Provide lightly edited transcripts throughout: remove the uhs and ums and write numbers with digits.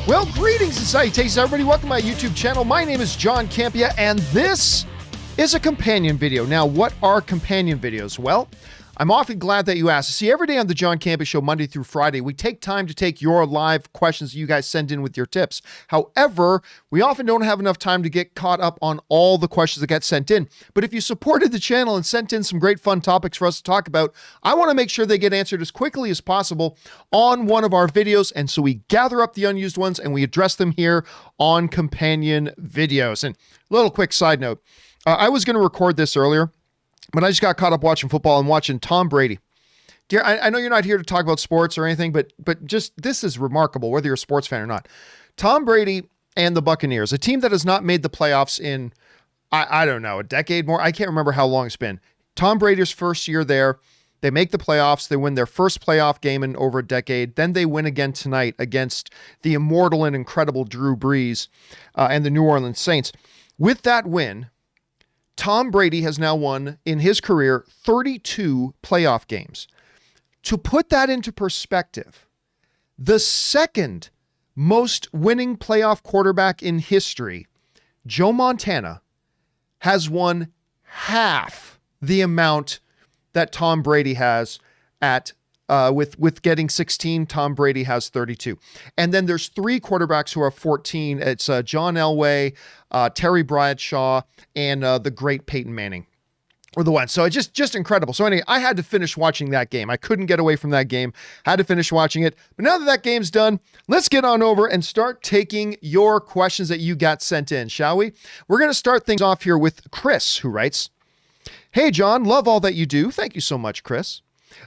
Well, greetings and salutations, everybody. Welcome to my YouTube channel. My name is John Campea, and this is a companion video. Now, what are companion videos? Well, I'm often glad that you asked. See, every day on the John Campea Show, Monday through Friday, we take time to take your live questions that you guys send in with your tips. However, we often don't have enough time to get caught up on all the questions that get sent in. But if you supported the channel and sent in some great fun topics for us to talk about, I want to make sure they get answered as quickly as possible on one of our videos. And so we gather up the unused ones and we address them here on companion videos. And a little quick side note, I was going to record this earlier, but I just got caught up watching football and watching Tom Brady. Dear, I know you're not here to talk about sports or anything, but just this is remarkable, whether you're a sports fan or not. Tom Brady and the Buccaneers, a team that has not made the playoffs in, I don't know, a decade more. I can't remember how long it's been. Tom Brady's first year there, they make the playoffs. They win their first playoff game in over a decade. Then they win again tonight against the immortal and incredible Drew Brees and the New Orleans Saints. With that win, Tom Brady has now won in his career 32 playoff games. To put that into perspective, the second most winning playoff quarterback in history, Joe Montana, has won half the amount that Tom Brady has at with getting 16, Tom Brady has 32. And then there's three quarterbacks who are 14. It's John Elway, Terry Bradshaw, and the great Peyton Manning were the ones. So it's just incredible. So anyway, I had to finish watching that game. I couldn't get away from that game. Had to finish watching it. But now that that game's done, let's get on over and start taking your questions that you got sent in, shall we? We're going to start things off here with Chris, who writes, "Hey, John, love all that you do." Thank you so much, Chris.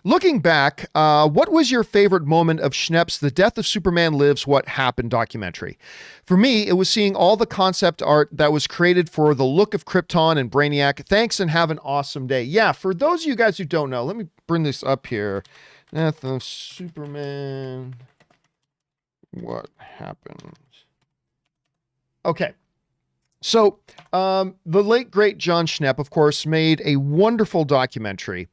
"Looking back, what was your favorite moment of Schnepp's The Death of Superman Lives, What Happened documentary? For me, it was seeing all the concept art that was created for the look of Krypton and Brainiac. Thanks and have an awesome day." Yeah, for those of you guys who don't know, let me bring this up here. Death of Superman, What Happened. Okay. So, the late, great John Schnepp, of course, made a wonderful documentary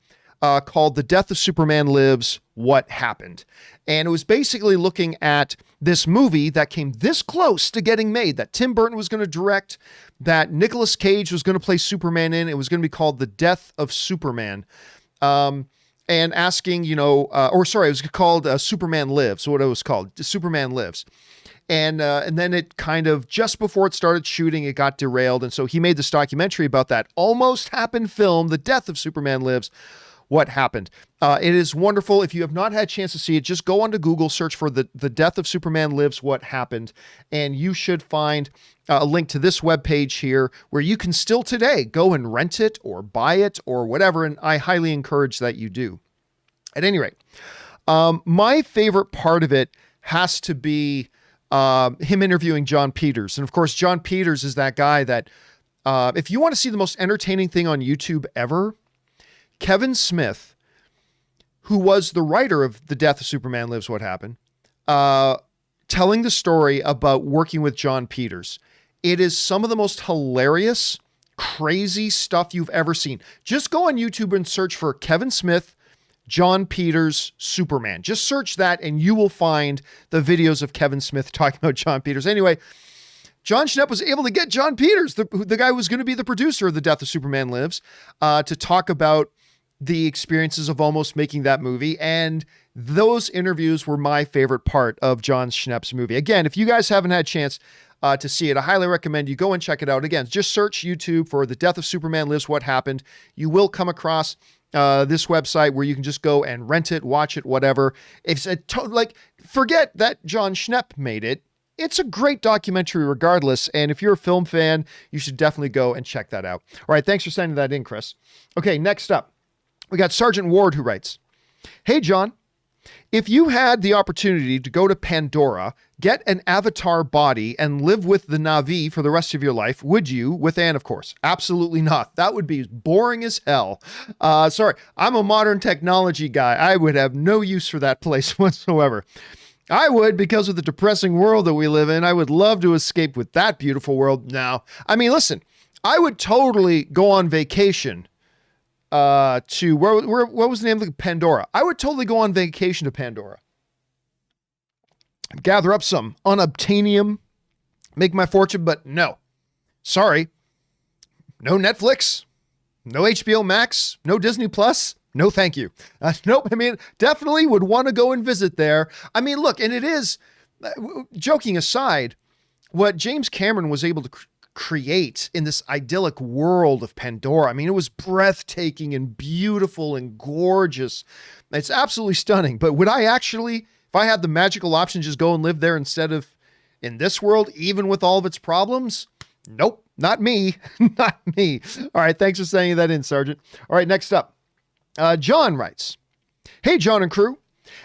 called The Death of Superman Lives, What Happened. And it was basically looking at this movie that came this close to getting made, that Tim Burton was going to direct, that Nicolas Cage was going to play Superman in. It was going to be called The Death of Superman. And asking, it was called Superman Lives, what it was called, Superman Lives. And then it kind of, just before it started shooting, it got derailed. And so he made this documentary about that almost happened film, The Death of Superman Lives, What Happened. It is wonderful. If you have not had a chance to see it, just go onto Google, search for the Death of Superman Lives, What Happened, and you should find a link to this webpage here where you can still today go and rent it or buy it or whatever, and I highly encourage that you do. At any rate, my favorite part of it has to be him interviewing John Peters. And of course, John Peters is that guy that if you want to see the most entertaining thing on YouTube ever, Kevin Smith, who was the writer of The Death of Superman Lives, What Happened, telling the story about working with John Peters. It is some of the most hilarious, crazy stuff you've ever seen. Just go on YouTube and search for Kevin Smith, John Peters, Superman. Just search that and you will find the videos of Kevin Smith talking about John Peters. Anyway, John Schnepp was able to get John Peters, the guy who was going to be the producer of The Death of Superman Lives, to talk about the experiences of almost making that movie. And those interviews were my favorite part of John Schnepp's movie. Again, if you guys haven't had a chance to see it, I highly recommend you go and check it out. Again, just search YouTube for The Death of Superman Lives, What Happened. You will come across this website where you can just go and rent it, watch it, whatever. It's forget that John Schnepp made it. It's a great documentary regardless, and if you're a film fan, you should definitely go and check that out. All right, thanks for sending that in, Chris. Okay, next up, we got Sgt Ward, who writes, "Hey, John, if you had the opportunity to go to Pandora, get an avatar body, and live with the Na'vi for the rest of your life, would you? With Anne, of course." Absolutely not. That would be boring as hell. Sorry, I'm a modern technology guy. I would have no use for that place whatsoever. I would, because of the depressing world that we live in. I would love to escape with that beautiful world. No. I mean, listen, I would totally go on vacation to what was the name of the Pandora? I would totally go on vacation to Pandora. gather up some unobtainium, make my fortune, but no. Sorry. No Netflix, no HBO Max, no Disney Plus. No, thank you. Nope. I mean, definitely would want to go and visit there. I mean, look, and it is, joking aside, what James Cameron was able to create in this idyllic world of Pandora. I mean, it was breathtaking and beautiful and gorgeous. It's absolutely stunning. But would I actually, if I had the magical option, just go and live there instead of in this world, even with all of its problems? Nope, not me. Not me. All right, thanks for saying that in, Sergeant. All right, next up. John writes, "Hey, John and crew.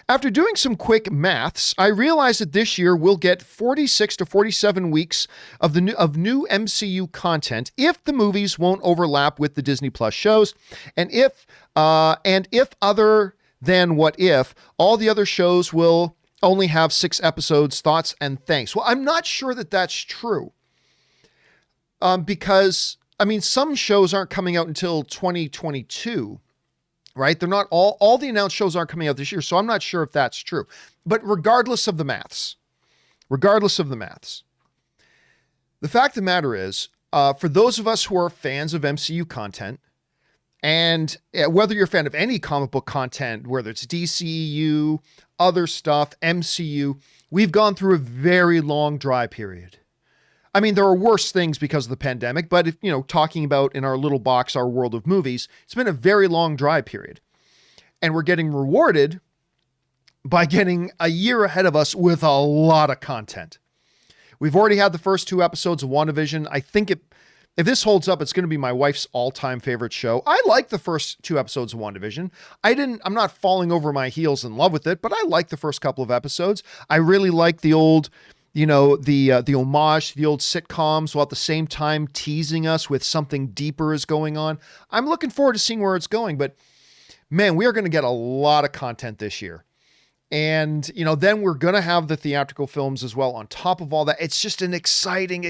After doing some quick maths, I realized that this year we'll get 46 to 47 weeks of new MCU content if the movies won't overlap with the Disney Plus shows, and if other than What If, all the other shows will only have 6 episodes. Thoughts and thanks." Well, I'm not sure that that's true, because I mean, some shows aren't coming out until 2022. Right? They're not all the announced shows aren't coming out this year. So I'm not sure if that's true, but regardless of the maths, the fact of the matter is, for those of us who are fans of MCU content, and whether you're a fan of any comic book content, whether it's DCEU, other stuff, MCU, we've gone through a very long dry period. I mean, there are worse things because of the pandemic, but if, talking about in our little box, our world of movies, it's been a very long dry period. And we're getting rewarded by getting a year ahead of us with a lot of content. We've already had the first 2 episodes of WandaVision. I think if this holds up, it's going to be my wife's all-time favorite show. I like the first 2 episodes of WandaVision. I'm not falling over my heels in love with it, but I like the first couple of episodes. I really like the old, the homage to the old sitcoms, while at the same time teasing us with something deeper is going on. I'm looking forward to seeing where it's going, but man, we are going to get a lot of content this year. And, then we're going to have the theatrical films as well on top of all that. It's just an exciting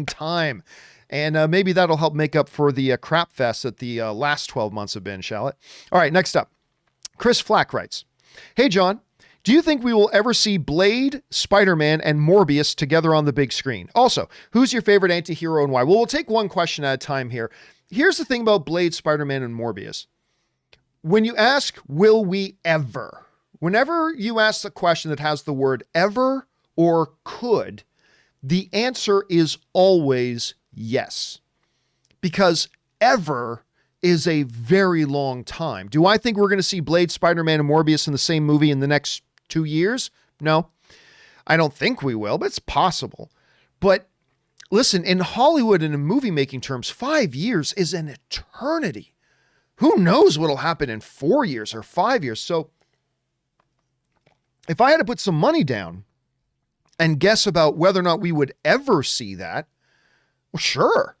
time. And maybe that'll help make up for the crap fest that the last 12 months have been, shall it? All right, next up. Chris Flack writes, "Hey, John. Do you think we will ever see Blade, Spider-Man, and Morbius together on the big screen? Also, who's your favorite anti-hero and why?" Well, we'll take one question at a time here. Here's the thing about Blade, Spider-Man, and Morbius. When you ask, will we ever? Whenever you ask a question that has the word ever or could, the answer is always yes. Because ever is a very long time. Do I think we're going to see Blade, Spider-Man, and Morbius in the same movie in the next 2 years? No, I don't think we will, but it's possible. But listen, in Hollywood and in movie making terms, 5 years is an eternity. Who knows what'll happen in 4 years or 5 years? So if I had to put some money down and guess about whether or not we would ever see that, well, sure.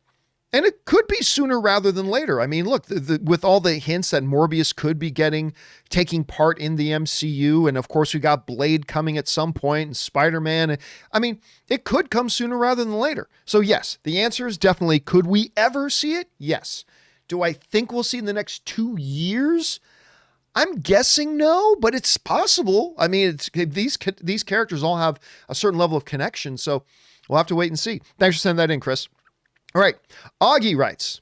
And it could be sooner rather than later. I mean, look, with all the hints that Morbius could be taking part in the MCU, and of course we got Blade coming at some point, and Spider-Man. I mean, it could come sooner rather than later. So yes, the answer is definitely, could we ever see it? Yes. Do I think we'll see it in the next 2 years? I'm guessing no, but it's possible. I mean, these characters all have a certain level of connection, so we'll have to wait and see. Thanks for sending that in, Chris. All right. Augie writes,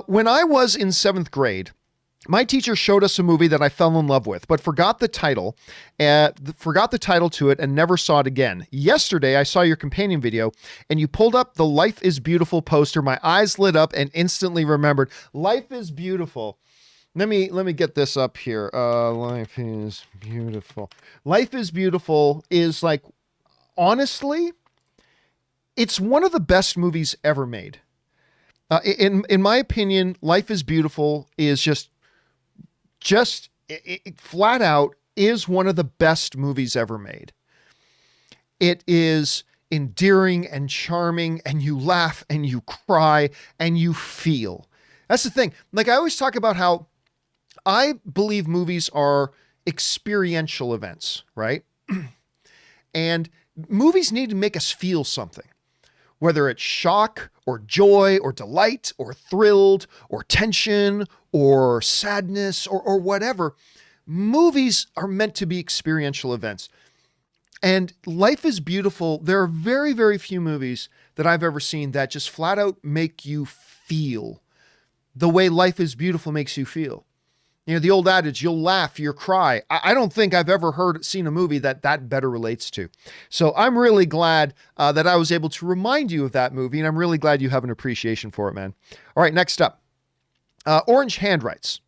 "When I was in 7th grade, my teacher showed us a movie that I fell in love with, but forgot the title to it and never saw it again. Yesterday, I saw your companion video and you pulled up the Life is Beautiful poster. My eyes lit up and instantly remembered. Life is Beautiful. Let me get this up here. Life is Beautiful. Life is Beautiful is, like, honestly, it's one of the best movies ever made. In my opinion, Life is Beautiful is just flat out is one of the best movies ever made. It is endearing and charming, and you laugh and you cry and you feel. That's the thing. Like, I always talk about how I believe movies are experiential events, right? And movies need to make us feel something. Whether it's shock or joy or delight or thrilled or tension or sadness or whatever, movies are meant to be experiential events. And Life is Beautiful. There are very, very few movies that I've ever seen that just flat out make you feel the way Life is Beautiful makes you feel. You know, the old adage, you'll laugh, you'll cry. I don't think I've ever seen a movie that better relates to. So I'm really glad that I was able to remind you of that movie, and I'm really glad you have an appreciation for it, man. All right, next up. Orange Hand writes,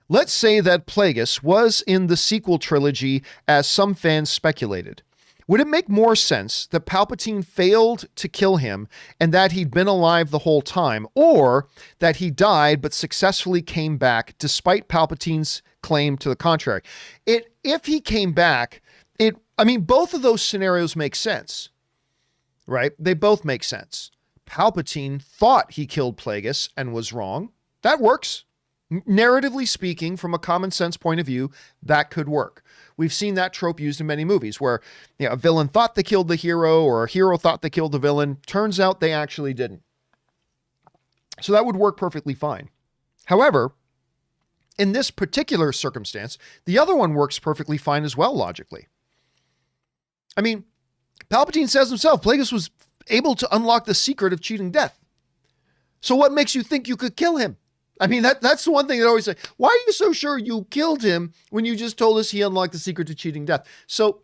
let's say that Plagueis was in the sequel trilogy as some fans speculated. Would it make more sense that Palpatine failed to kill him and that he'd been alive the whole time, or that he died but successfully came back despite Palpatine's claim to the contrary? If he came back, both of those scenarios make sense, right? They both make sense. Palpatine thought he killed Plagueis and was wrong. That works. Narratively speaking, from a common sense point of view, that could work. We've seen that trope used in many movies where, you know, a villain thought they killed the hero or a hero thought they killed the villain. Turns out they actually didn't. So that would work perfectly fine. However, in this particular circumstance, the other one works perfectly fine as well, logically. I mean, Palpatine says himself, Plagueis was able to unlock the secret of cheating death. So what makes you think you could kill him? I mean, that's the one thing that I always say. Why are you so sure you killed him when you just told us he unlocked the secret to cheating death? So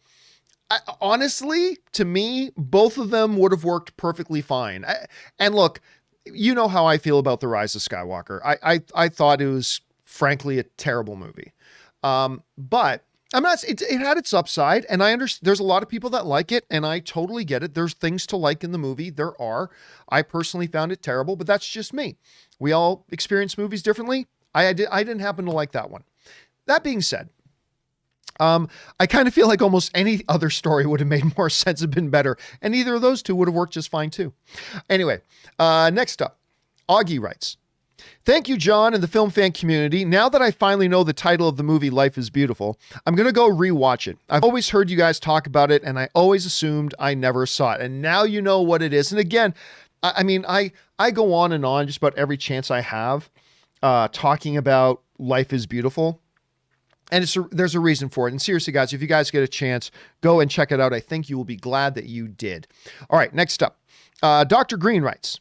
honestly, to me, both of them would have worked perfectly fine. And look, you know how I feel about The Rise of Skywalker. I thought it was, frankly, a terrible movie. But I'm not, it had its upside, and I understand there's a lot of people that like it, and I totally get it. There's things to like in the movie. There are. I personally found it terrible, but that's just me. We all experience movies differently. I didn't happen to like that one. That being said, I kind of feel like almost any other story would have made more sense and been better, and either of those two would have worked just fine too. Anyway, next up, Augie writes, thank you, John, and the film fan community. Now that I finally know the title of the movie, Life is Beautiful, I'm going to go rewatch it. I've always heard you guys talk about it, and I always assumed I never saw it. And now you know what it is. And again, I go on and on just about every chance I have talking about Life is Beautiful. And there's a reason for it. And seriously, guys, if you guys get a chance, go and check it out. I think you will be glad that you did. All right, next up. Dr. Green writes,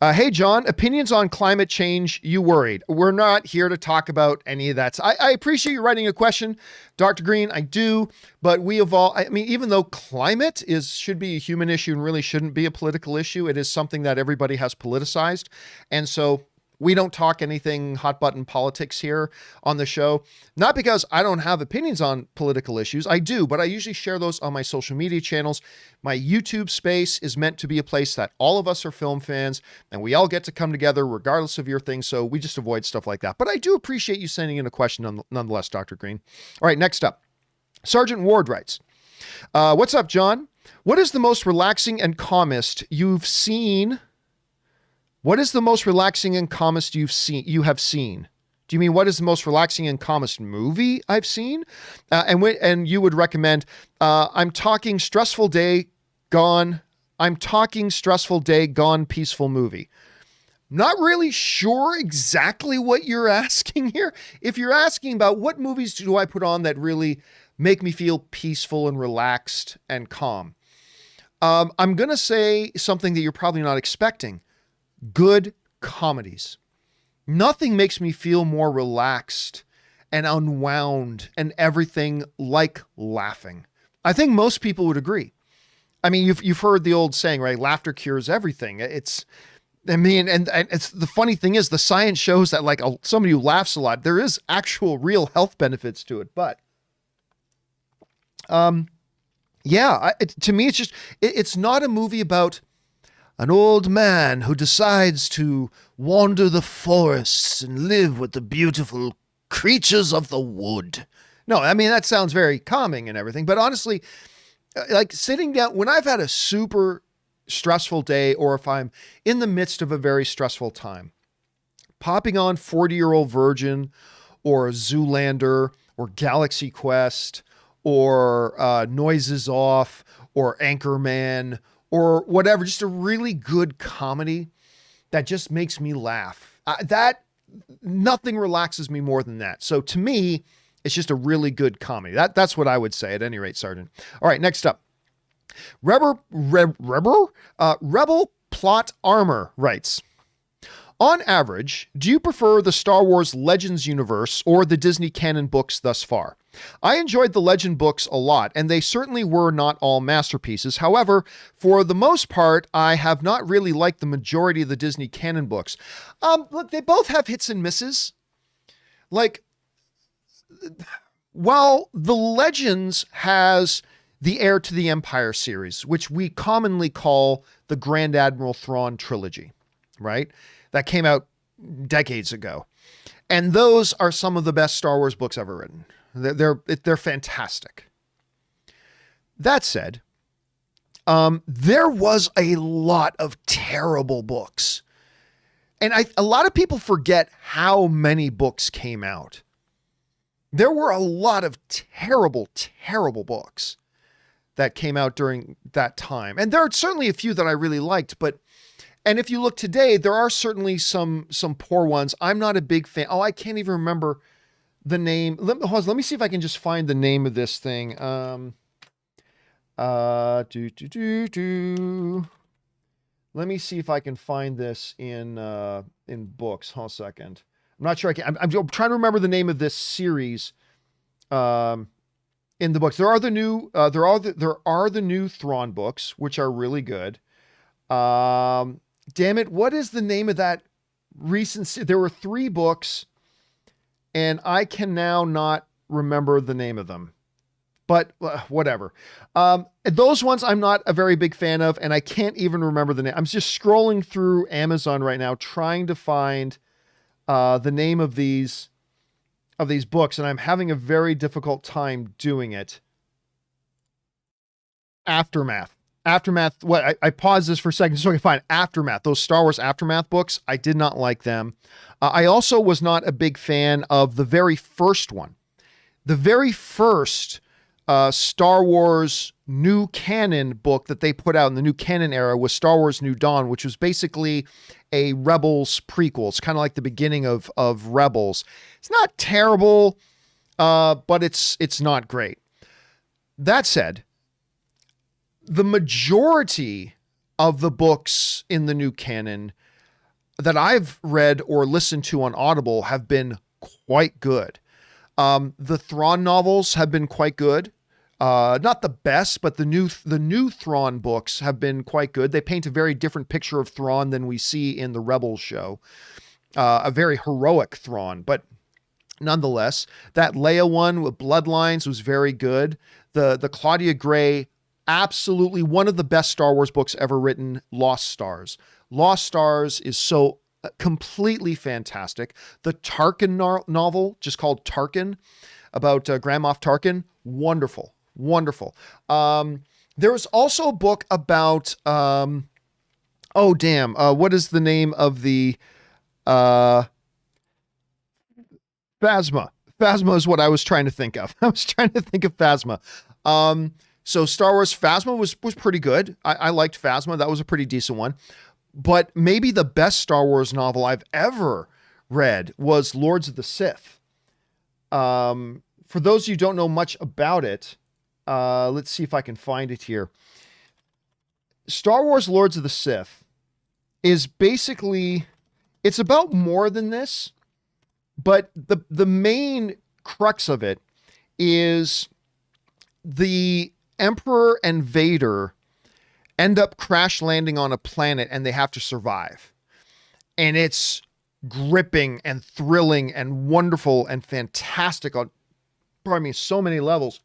hey, John, opinions on climate change, you worried? We're not here to talk about any of that. I appreciate you writing a question, Dr. Green. I do, but we evolve. I mean, even though climate should be a human issue and really shouldn't be a political issue, it is something that everybody has politicized. And so we don't talk anything hot button politics here on the show. Not because I don't have opinions on political issues. I do, but I usually share those on my social media channels. My YouTube space is meant to be a place that all of us are film fans and we all get to come together regardless of your thing. So we just avoid stuff like that. But I do appreciate you sending in a question nonetheless, Dr. Green. All right, next up. Sgt Ward writes, what's up, John? What is the most relaxing and calmest you've seen? What is the most relaxing and calmest you have seen? Do you mean what is the most relaxing and calmest movie I've seen? And you would recommend, I'm talking stressful day gone peaceful movie. Not really sure exactly what you're asking here. If you're asking about what movies do I put on that really make me feel peaceful and relaxed and calm, I'm going to say something that you're probably not expecting. Good comedies. Nothing makes me feel more relaxed and unwound and everything like laughing. I think most people would agree. I mean, you've heard the old saying, right? Laughter cures everything. And it's the funny thing is the science shows that like somebody who laughs a lot, there is actual real health benefits to it. But, to me, it's just, it's not a movie about an old man who decides to wander the forests and live with the beautiful creatures of the wood. No, I mean, that sounds very calming and everything, but honestly, like sitting down, when I've had a super stressful day, or if I'm in the midst of a very stressful time, popping on 40-Year-Old Virgin or Zoolander or Galaxy Quest or Noises Off or Anchorman or whatever, just a really good comedy that just makes me laugh. That nothing relaxes me more than that. So to me, It's just a really good comedy. That's what I would say at any rate, Sergeant. All right, next up. Rebel Plot Armor writes, on average, do you prefer the Star Wars Legends universe or the Disney canon books thus far? I enjoyed the Legend books a lot, and they certainly were not all masterpieces. However, for the most part, I have not really liked the majority of the Disney canon books. Look, they both have hits and misses. Like, while the Legends has the Heir to the Empire series, which we commonly call the Grand Admiral Thrawn trilogy, right? That came out decades ago. And those are some of the best Star Wars books ever written. They're fantastic. That said, there was a lot of terrible books. And a lot of people forget how many books came out. There were a lot of terrible, terrible books that came out during that time. And there are certainly a few that I really liked, and if you look today, there are certainly some poor ones. I'm not a big fan. Oh, I can't even remember the name. Let me see if I can just find the name of this thing. Let me see if I can find this in books. Hold on a second. I'm not sure I can. I'm trying to remember the name of this series in the books. There are the new Thrawn books, which are really good. Damn it, what is the name of that recent there were 3 books and I can now not remember the name of them. But whatever. Those ones I'm not a very big fan of, and I can't even remember the name. I'm just scrolling through Amazon right now trying to find the name of these books, and I'm having a very difficult time doing it. Aftermath. What? I paused this for a second so I can find Aftermath. Those Star Wars Aftermath books, I did not like them. I also was not a big fan of the very first one. The very first Star Wars New Canon book that they put out in the New Canon era was Star Wars New Dawn, which was basically a Rebels prequel. It's kind of like the beginning of Rebels. It's not terrible, but it's not great. That said, the majority of the books in the New Canon that I've read or listened to on Audible have been quite good. The Thrawn novels have been quite good. Not the best, but the new Thrawn books have been quite good. They paint a very different picture of Thrawn than we see in the Rebels show. A very heroic Thrawn, but nonetheless, that Leia one with Bloodlines was very good. The Claudia Gray, absolutely one of the best Star Wars books ever written, Lost Stars. Lost Stars is so completely fantastic. The Tarkin novel, just called Tarkin, about Grand Moff Tarkin, wonderful. There was also a book about, what is the name of the, Phasma. Phasma is what I was trying to think of. I was trying to think of Phasma. So Star Wars Phasma was pretty good. I liked Phasma. That was a pretty decent one. But maybe the best Star Wars novel I've ever read was Lords of the Sith. For those of you who don't know much about it, let's see if I can find it here. Star Wars Lords of the Sith is basically, it's about more than this, but the main crux of it is the Emperor and Vader end up crash landing on a planet and they have to survive. And it's gripping and thrilling and wonderful and fantastic on, so many levels.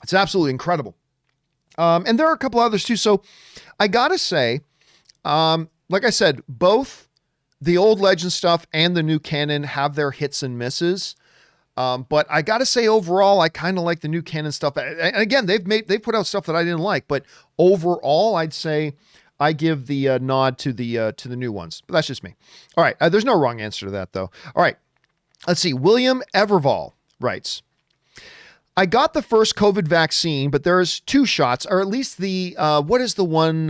It's absolutely incredible. And there are a couple others too. So I gotta say, like I said, both the old Legend stuff and the new canon have their hits and misses. But I gotta say, overall, I kind of like the new canon stuff. And again, they've put out stuff that I didn't like, but overall, I'd say I give the nod to the new ones. But that's just me. All right, there's no wrong answer to that though. All right, let's see. William Everval writes, I got the first COVID vaccine, but there's 2 shots, or at least the what is the one?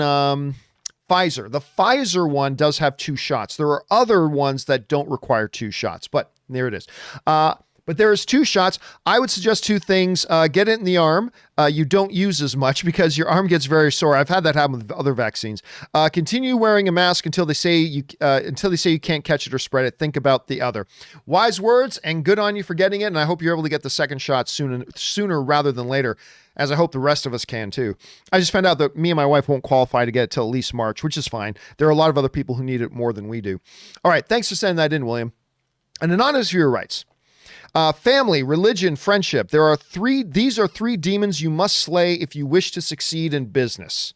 Pfizer. The Pfizer one does have 2 shots. There are other ones that don't require 2 shots, but there it is. But there is 2 shots. I would suggest 2 things. Get it in the arm. You don't use as much because your arm gets very sore. I've had that happen with other vaccines. Continue wearing a mask until they say you can't catch it or spread it. Think about the other. Wise words, and good on you for getting it. And I hope you're able to get the second shot sooner rather than later, as I hope the rest of us can too. I just found out that me and my wife won't qualify to get it till at least March, which is fine. There are a lot of other people who need it more than we do. All right. Thanks for sending that in, William. An anonymous viewer writes, family, religion, friendship. These are 3 demons you must slay if you wish to succeed in business.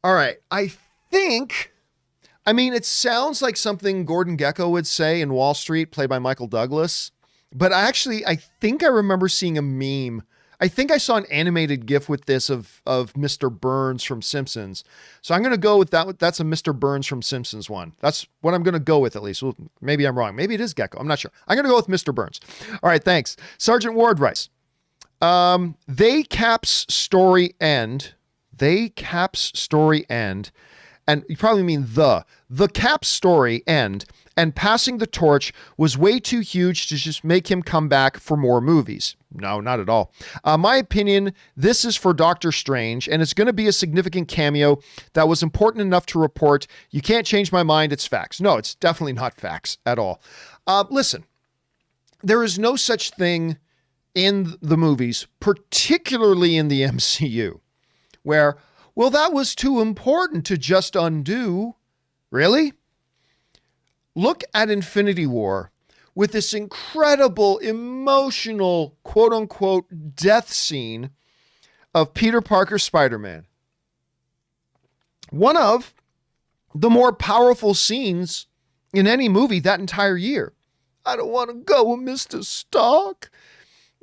All right. It sounds like something Gordon Gekko would say in Wall Street, played by Michael Douglas. But I think I remember seeing a meme. I think I saw an animated GIF with this of Mr. Burns from Simpsons. So I'm going to go with that. That's a Mr. Burns from Simpsons one. That's what I'm going to go with, at least. Well, maybe I'm wrong. Maybe it is Gekko. I'm not sure. I'm going to go with Mr. Burns. All right, thanks. Sgt Ward writes, they caps story end. And you probably mean the cap story end, and passing the torch was way too huge to just make him come back for more movies. No, not at all. My opinion, this is for Doctor Strange, and it's going to be a significant cameo that was important enough to report. You can't change my mind. It's facts. No, it's definitely not facts at all. Listen, there is no such thing in the movies, particularly in the MCU, where, well, that was too important to just undo. Really? Look at Infinity War with this incredible, emotional, quote unquote, death scene of Peter Parker Spider-Man. One of the more powerful scenes in any movie that entire year. I don't want to go with Mr. Stark.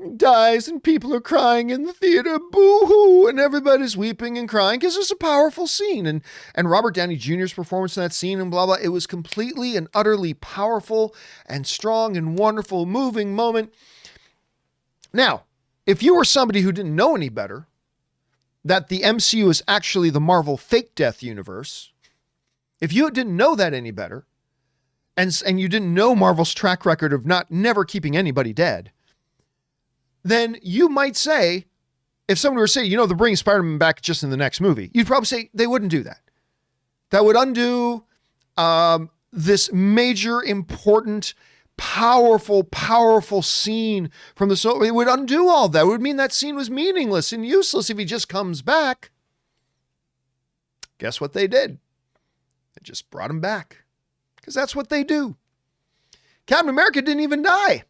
He dies and people are crying in the theater, boo-hoo, and everybody's weeping and crying because it's a powerful scene. And Robert Downey Jr.'s performance in that scene and blah, blah, it was completely and utterly powerful and strong and wonderful, moving moment. Now, if you were somebody who didn't know any better, that the MCU is actually the Marvel fake death universe, if you didn't know that any better, and you didn't know Marvel's track record of never keeping anybody dead, then you might say, if someone were to say, they're bringing Spider-Man back just in the next movie, you'd probably say they wouldn't do that. That would undo this major, important, powerful scene from the... It would undo all that. It would mean that scene was meaningless and useless if he just comes back. Guess what they did? They just brought him back. Because that's what they do. Captain America didn't even die.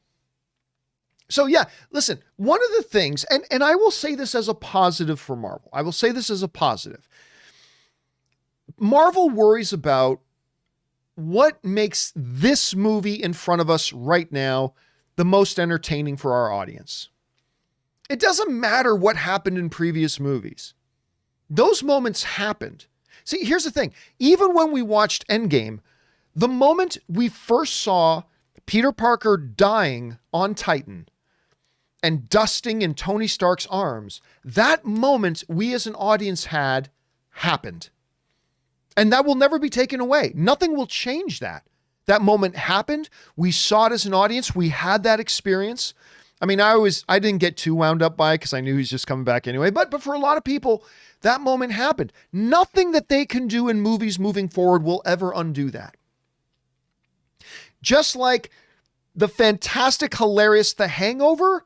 So yeah, listen, one of the things, and I will say this as a positive for Marvel. I will say this as a positive. Marvel worries about what makes this movie in front of us right now the most entertaining for our audience. It doesn't matter what happened in previous movies. Those moments happened. See, here's the thing. Even when we watched Endgame, the moment we first saw Peter Parker dying on Titan and dusting in Tony Stark's arms, that moment we as an audience had happened. And that will never be taken away. Nothing will change that. That moment happened. We saw it as an audience. We had that experience. I mean, I didn't get too wound up by it because I knew he's just coming back anyway. But for a lot of people, that moment happened. Nothing that they can do in movies moving forward will ever undo that. Just like the fantastic, hilarious The Hangover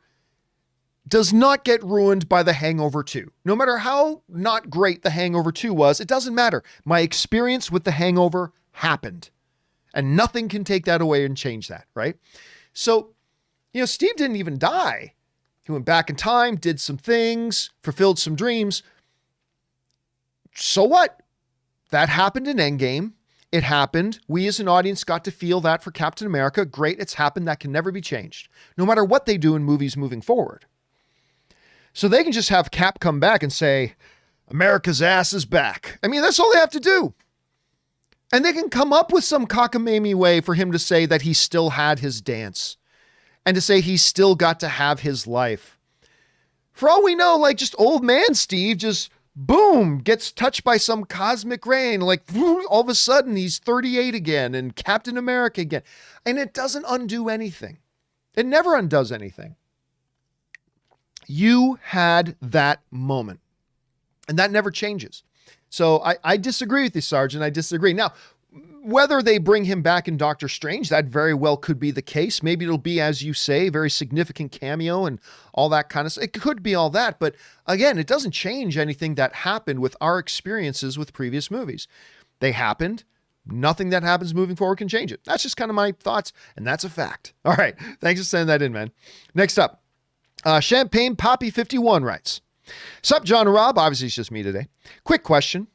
does not get ruined by The Hangover 2. No matter how not great The Hangover 2 was, it doesn't matter. My experience with The Hangover happened. And nothing can take that away and change that, right? So, Steve didn't even die. He went back in time, did some things, fulfilled some dreams. So what? That happened in Endgame. It happened. We as an audience got to feel that for Captain America. Great, it's happened. That can never be changed, no matter what they do in movies moving forward. So they can just have Cap come back and say, America's ass is back. I mean, that's all they have to do. And they can come up with some cockamamie way for him to say that he still had his dance and to say he still got to have his life. For all we know, like just old man Steve just boom, gets touched by some cosmic rain. Like all of a sudden he's 38 again and Captain America again. And it doesn't undo anything. It never undoes anything. You had that moment, and that never changes. So I disagree with you, Sergeant. I disagree. Now, whether they bring him back in Doctor Strange, that very well could be the case. Maybe it'll be, as you say, a very significant cameo and all that kind of stuff. It could be all that. But again, it doesn't change anything that happened with our experiences with previous movies. They happened. Nothing that happens moving forward can change it. That's just kind of my thoughts, and that's a fact. All right. Thanks for sending that in, man. Next up, Champagne Poppy 51 writes, "Sup, John and Rob?" Obviously, it's just me today. Quick question.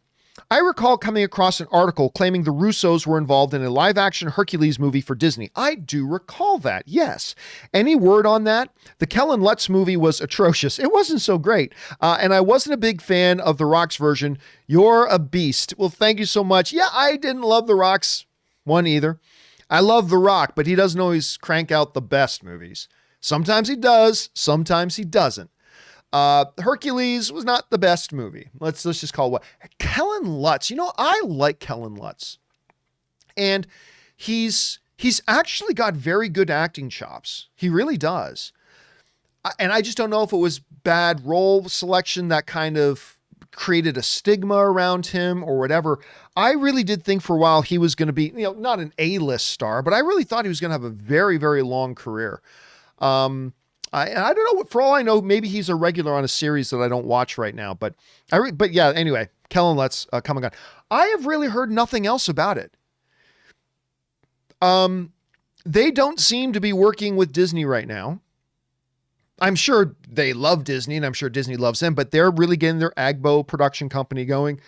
I recall coming across an article claiming the Russos were involved in a live-action Hercules movie for Disney. I do recall that, yes. Any word on that? The Kellen Lutz movie was atrocious. It wasn't so great. And I wasn't a big fan of The Rock's version. You're a beast. Well, thank you so much. Yeah, I didn't love The Rock's one either. I love The Rock, but he doesn't always crank out the best movies. Sometimes he does, sometimes he doesn't. Hercules was not the best movie. Let's just call it what. Kellen Lutz. You know, I like Kellen Lutz. And he's actually got very good acting chops. He really does. And I just don't know if it was bad role selection that kind of created a stigma around him or whatever. I really did think for a while he was going to be, not an A-list star, but I really thought he was going to have a very, very long career. I don't know. For all I know, maybe he's a regular on a series that I don't watch right now. But yeah. Anyway, Kellen Lutz coming on. I have really heard nothing else about it. They don't seem to be working with Disney right now. I'm sure they love Disney, and I'm sure Disney loves them. But they're really getting their Agbo production company going.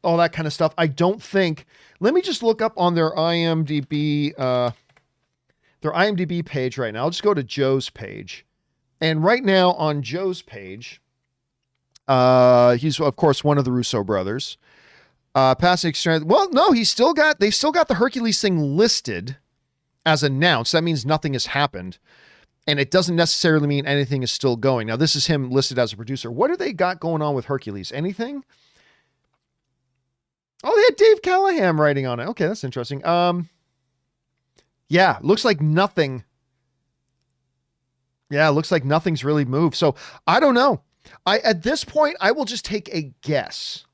All that kind of stuff. I don't think. Let me just look up on their IMDb. Their IMDb page right now. I'll just go to Joe's page. And right now on Joe's page, he's of course one of the Russo brothers. Passing experience. Well, no, they've still got the Hercules thing listed as announced. That means nothing has happened. And it doesn't necessarily mean anything is still going. Now, this is him listed as a producer. What do they got going on with Hercules? Anything? Oh, they had Dave Callahan writing on it. Okay, that's interesting. Yeah, looks like nothing. Yeah, looks like nothing's really moved. So I don't know. At this point, I will just take a guess.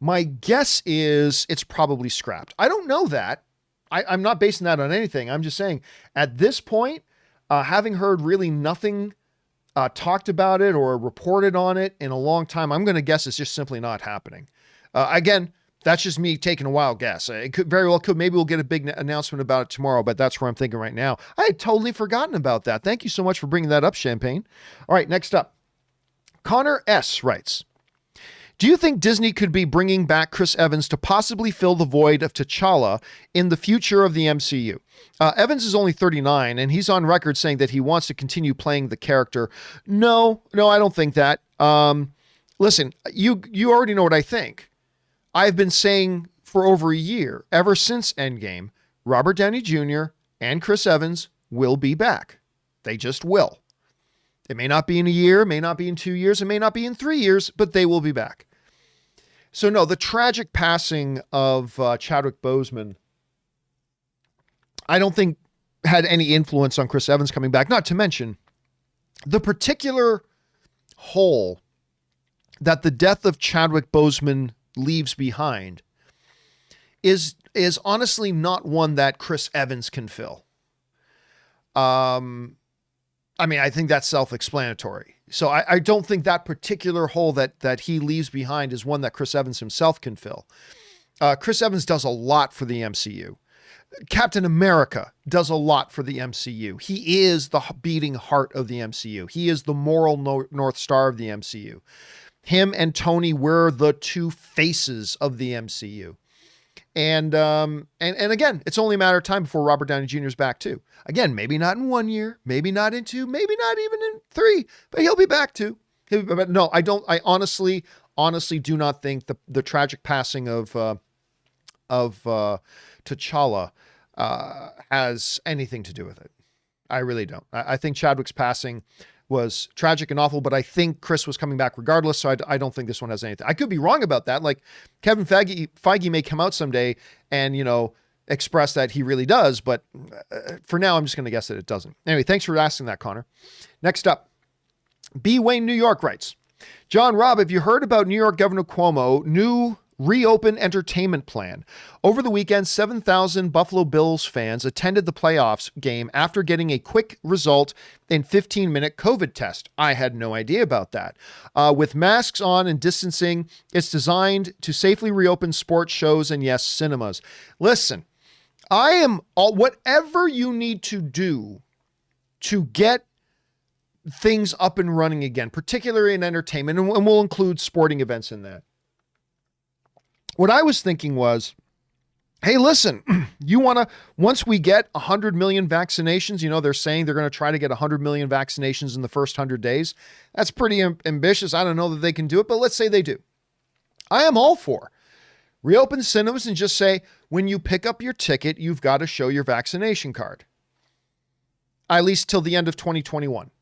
My guess is it's probably scrapped. I don't know that. I'm not basing that on anything. I'm just saying at this point, having heard really nothing talked about it or reported on it in a long time, I'm going to guess it's just simply not happening. Again, that's just me taking a wild guess. It could very well could. Maybe we'll get a big announcement about it tomorrow, but that's where I'm thinking right now. I had totally forgotten about that. Thank you so much for bringing that up, Champagne. All right, next up. Connor S. writes, do you think Disney could be bringing back Chris Evans to possibly fill the void of T'Challa in the future of the MCU? Evans is only 39, and he's on record saying that he wants to continue playing the character. No, I don't think that. Listen, you already know what I think. I've been saying for over a year, ever since Endgame, Robert Downey Jr. and Chris Evans will be back. They just will. It may not be in a year, may not be in 2 years, it may not be in 3 years, but they will be back. So no, the tragic passing of Chadwick Boseman, I don't think had any influence on Chris Evans coming back. Not to mention the particular hole that the death of Chadwick Boseman leaves behind is honestly not one that Chris Evans can fill. I think that's self-explanatory. So I don't think that particular hole that he leaves behind is one that Chris Evans himself can fill. Chris Evans does a lot for the MCU. Captain America does a lot for the MCU. He is the beating heart of the MCU. He is the moral North Star of the MCU. Him and Tony were the two faces of the MCU. And again, it's only a matter of time before Robert Downey Jr. is back too. Again, maybe not in 1 year, maybe not in 2, maybe not even in 3, but he'll be back too. But no, I don't. I honestly do not think the tragic passing of T'Challa has anything to do with it. I really don't. I think Chadwick's passing was tragic and awful, but I think Chris was coming back regardless, so I don't think this one has anything. I could be wrong about that. Like Kevin Feige may come out someday and, express that he really does, but for now, I'm just going to guess that it doesn't. Anyway, thanks for asking that, Connor. Next up, B. Wayne, New York writes, John, Rob, have you heard about New York Governor Cuomo new reopen entertainment plan? Over the weekend, 7,000 Buffalo Bills fans attended the playoffs game after getting a quick result in 15-minute COVID test. I had no idea about that. With masks on and distancing, it's designed to safely reopen sports shows and, yes, cinemas. Listen, I am all, whatever you need to do to get things up and running again, particularly in entertainment, and we'll include sporting events in that. What I was thinking was, hey, listen, you want to, once we get 100 million vaccinations, they're saying they're going to try to get 100 million vaccinations in the first 100 days. That's pretty ambitious. I don't know that they can do it, but let's say they do. I am all for reopen cinemas and just say, when you pick up your ticket, you've got to show your vaccination card. At least till the end of 2021.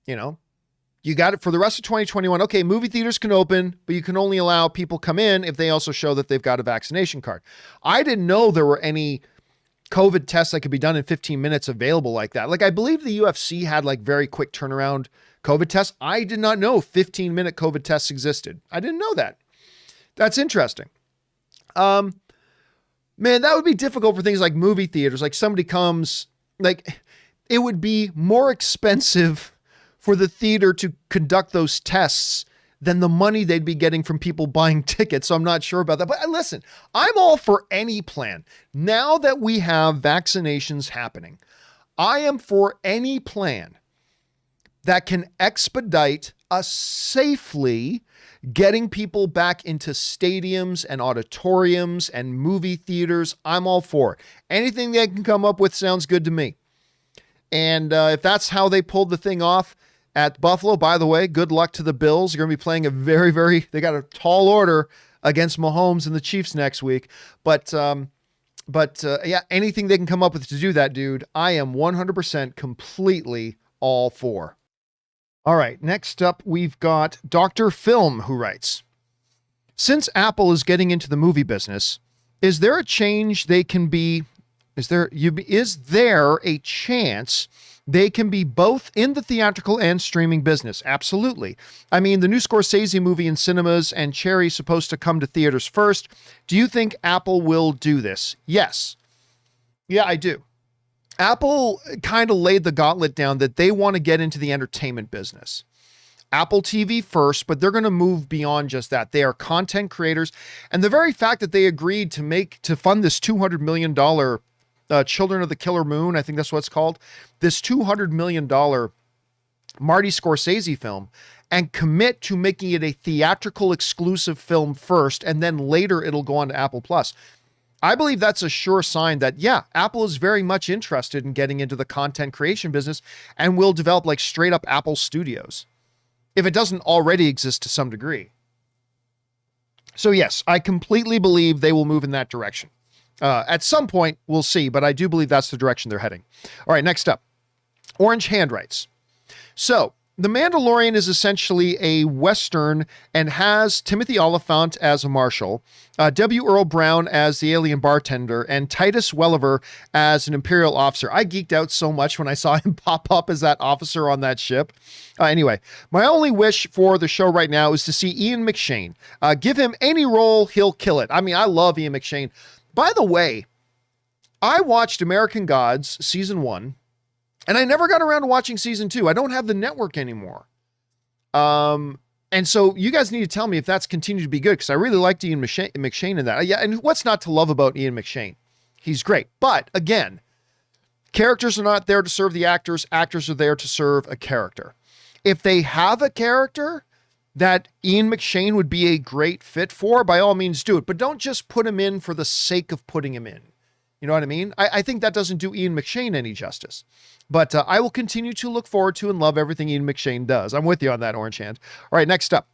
You got it for the rest of 2021. Okay, movie theaters can open, but you can only allow people come in if they also show that they've got a vaccination card. I didn't know there were any COVID tests that could be done in 15 minutes available like that. Like, I believe the UFC had like very quick turnaround COVID tests. I did not know 15-minute COVID tests existed. I didn't know that. That's interesting. Man, that would be difficult for things like movie theaters. Like somebody comes, like it would be more expensive for the theater to conduct those tests than the money they'd be getting from people buying tickets. So I'm not sure about that. But listen, I'm all for any plan. Now that we have vaccinations happening, I am for any plan that can expedite us safely getting people back into stadiums and auditoriums and movie theaters. I'm all for it. Anything they can come up with sounds good to me. And if that's how they pulled the thing off at Buffalo, by the way, good luck to the Bills. You're going to be playing they got a tall order against Mahomes and the Chiefs next week. But yeah, anything they can come up with to do that, dude, I am 100% completely all for. All right, next up, we've got Dr. Film, who writes, since Apple is getting into the movie business, is there a change they can be, is there a chance they can be both in the theatrical and streaming business? Absolutely. I mean, the new Scorsese movie in cinemas and Cherry supposed to come to theaters first. Do you think Apple will do this? Yes. Yeah, I do. Apple kind of laid the gauntlet down that they want to get into the entertainment business. Apple TV first, but they're going to move beyond just that. They are content creators. And the very fact that they agreed to fund this $200 million Children of the Killer Moon, I think that's what it's called, this $200 million Marty Scorsese film, and commit to making it a theatrical exclusive film first, and then later it'll go on to Apple Plus. I believe that's a sure sign that, yeah, Apple is very much interested in getting into the content creation business and will develop like straight up Apple Studios, if it doesn't already exist to some degree. So yes, I completely believe they will move in that direction. At some point, we'll see, but I do believe that's the direction they're heading. All right, next up, Orange Hand writes, so The Mandalorian is essentially a Western and has Timothy Oliphant as a marshal, W. Earl Brown as the alien bartender, and Titus Welliver as an Imperial officer. I geeked out so much when I saw him pop up as that officer on that ship. Anyway, my only wish for the show right now is to see Ian McShane. Give him any role, he'll kill it. I mean, I love Ian McShane. By the way, I watched American Gods season 1, and I never got around to watching season 2. I don't have the network anymore. And so you guys need to tell me if that's continued to be good, because I really liked Ian McShane in that. Yeah, and what's not to love about Ian McShane? He's great. But again, characters are not there to serve the actors. Actors are there to serve a character. If they have a character that Ian McShane would be a great fit for, by all means do it. But don't just put him in for the sake of putting him in. You know what I mean? I think that doesn't do Ian McShane any justice. But I will continue to look forward to and love everything Ian McShane does. I'm with you on that, Orange Hand. All right, next up.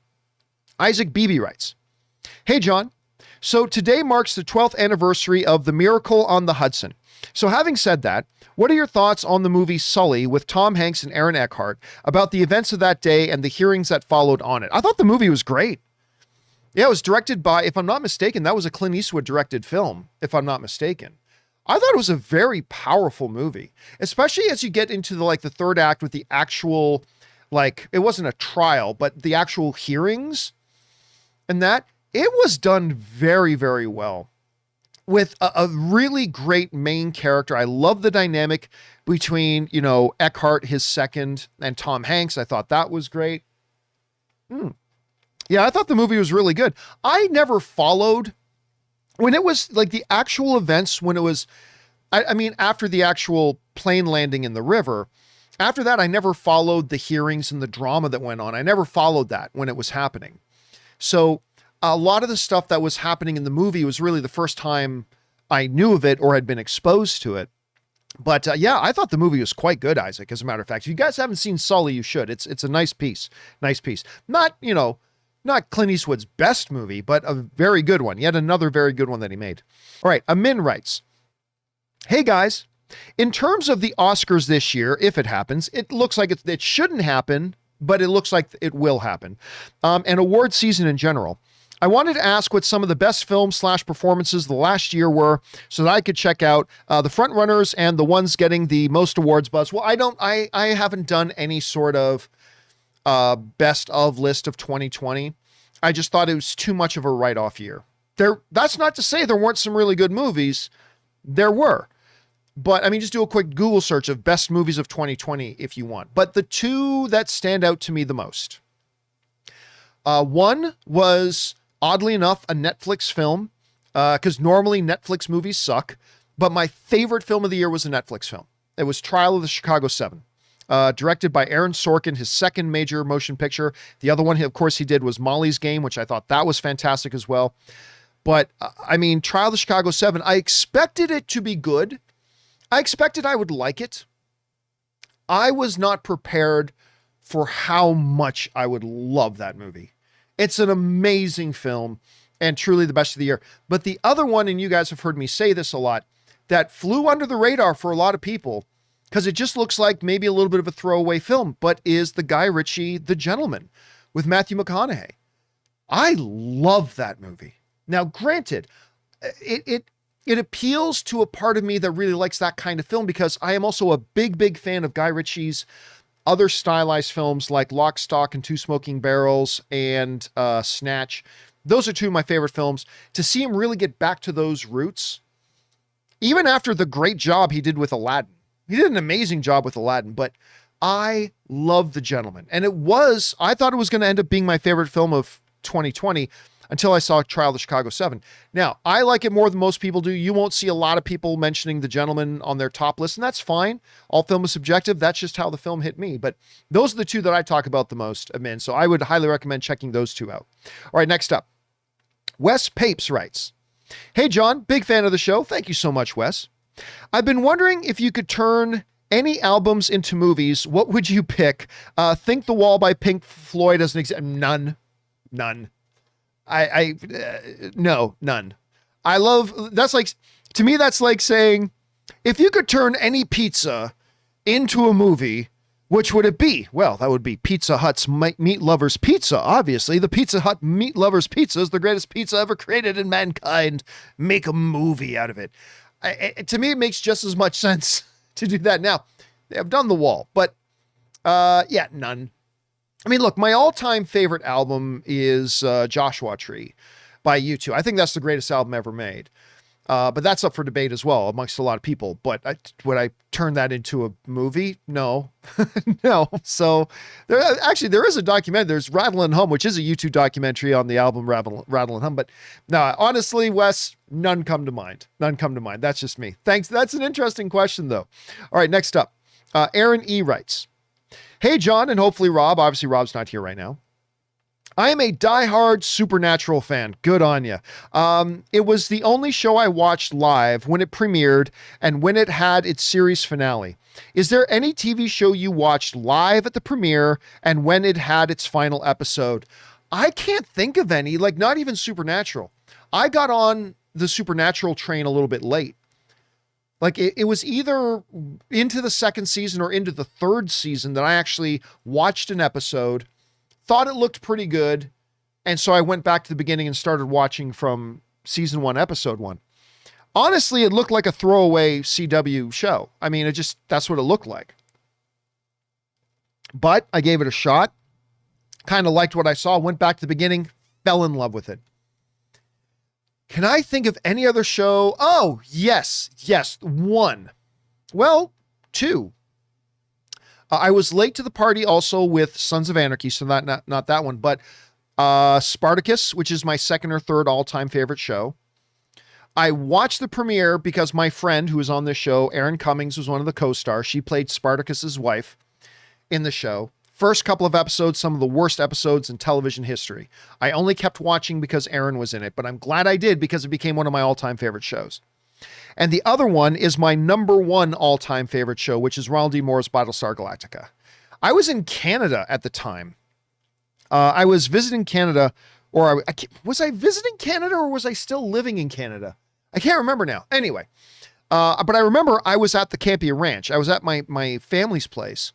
Isaac Beebe writes, hey, John. So today marks the 12th anniversary of The Miracle on the Hudson. So having said that, what are your thoughts on the movie Sully with Tom Hanks and Aaron Eckhart about the events of that day and the hearings that followed on it? I thought the movie was great. Yeah, it was directed by, if I'm not mistaken, that was a Clint Eastwood directed film, if I'm not mistaken. I thought it was a very powerful movie, especially as you get into the third act with the actual, it wasn't a trial, but the actual hearings and that. It was done very, very well with a really great main character. I love the dynamic between, Eckhart, his second, and Tom Hanks. I thought that was great. Yeah, I thought the movie was really good. I never followed when it was the actual events, when it was, I mean, after the actual plane landing in the river. After that, I never followed the hearings and the drama that went on. I never followed that when it was happening. So a lot of the stuff that was happening in the movie was really the first time I knew of it or had been exposed to it. But yeah, I thought the movie was quite good, Isaac. As a matter of fact, if you guys haven't seen Sully, you should. It's a nice piece. Nice piece. Not Clint Eastwood's best movie, but a very good one. Yet another very good one that he made. All right, Amin writes, "Hey guys, in terms of the Oscars this year, if it happens, it looks like it shouldn't happen, but it looks like it will happen. And award season in general. I wanted to ask what some of the best films / performances the last year were so that I could check out the front runners and the ones getting the most awards buzz." Well, I haven't done any sort of best of list of 2020. I just thought it was too much of a write-off year. That's not to say there weren't some really good movies. There were. But I mean, just do a quick Google search of best movies of 2020 if you want. But the two that stand out to me the most. One was, oddly enough, a Netflix film, because normally Netflix movies suck. But my favorite film of the year was a Netflix film. It was Trial of the Chicago 7, directed by Aaron Sorkin, his second major motion picture. The other one, of course, he did was Molly's Game, which I thought that was fantastic as well. But I mean, Trial of the Chicago 7, I expected it to be good. I expected I would like it. I was not prepared for how much I would love that movie. It's an amazing film and truly the best of the year. But the other one, and you guys have heard me say this a lot, that flew under the radar for a lot of people because it just looks like maybe a little bit of a throwaway film, but is the Guy Ritchie The Gentleman with Matthew McConaughey. I love that movie. Now, granted, it appeals to a part of me that really likes that kind of film because I am also a big, big fan of Guy Ritchie's other stylized films like Lock, Stock, and Two Smoking Barrels and Snatch. Those are two of my favorite films. To see him really get back to those roots, even after the great job he did with Aladdin. He did an amazing job with Aladdin, but I love The Gentleman. And I thought it was going to end up being my favorite film of 2020 until I saw Trial of the Chicago 7. Now, I like it more than most people do. You won't see a lot of people mentioning The Gentleman on their top list, and that's fine. All film is subjective. That's just how the film hit me. But those are the two that I talk about the most, Amin. So I would highly recommend checking those two out. All right, next up. Wes Papes writes, "Hey, John, big fan of the show. Thank you so much, Wes. I've been wondering if you could turn any albums into movies. What would you pick? Think the Wall by Pink Floyd as an example. None. No, none. To me, that's like saying, if you could turn any pizza into a movie, which would it be? Well, that would be Pizza Hut's Meat Lovers Pizza. Obviously, the Pizza Hut Meat Lovers Pizza is the greatest pizza ever created in mankind. Make a movie out of it. To me, it makes just as much sense to do that. Now, they have done The Wall, but yeah, none. I mean, look, my all-time favorite album is Joshua Tree by U2. I think that's the greatest album ever made. But that's up for debate as well amongst a lot of people. But would I turn that into a movie? No. No. So there is a documentary. There's Rattle and Hum, which is a U2 documentary on the album Rattle and Hum. But no, honestly, Wes, none come to mind. None come to mind. That's just me. Thanks. That's an interesting question, though. All right, next up. Aaron E. writes, "Hey, John, and hopefully Rob." Obviously, Rob's not here right now. "I am a diehard Supernatural fan." Good on you. It was the only show I watched live when it premiered and when it had its series finale. Is there any TV show you watched live at the premiere and when it had its final episode? I can't think of any, not even Supernatural. I got on the Supernatural train a little bit late. It was either into the second season or into the third season that I actually watched an episode, thought it looked pretty good, and so I went back to the beginning and started watching from season 1, episode 1. Honestly, it looked like a throwaway CW show. I mean, that's what it looked like. But I gave it a shot. Kind of liked what I saw, went back to the beginning, fell in love with it. Can I think of any other show? Oh, yes, one. Well, two. I was late to the party also with Sons of Anarchy, so not that one, but Spartacus, which is my second or third all-time favorite show. I watched the premiere because my friend who was on this show, Erin Cummings, was one of the co-stars. She played Spartacus's wife in the show. First couple of episodes, some of the worst episodes in television history. I only kept watching because Erin was in it, but I'm glad I did because it became one of my all-time favorite shows. And the other one is my number one all-time favorite show, which is Ronald D. Moore's Battlestar Galactica. I was in Canada at the time. I was visiting Canada, or was I visiting Canada or was I still living in Canada? I can't remember now. Anyway, but I remember I was at the Campea Ranch. I was at my family's place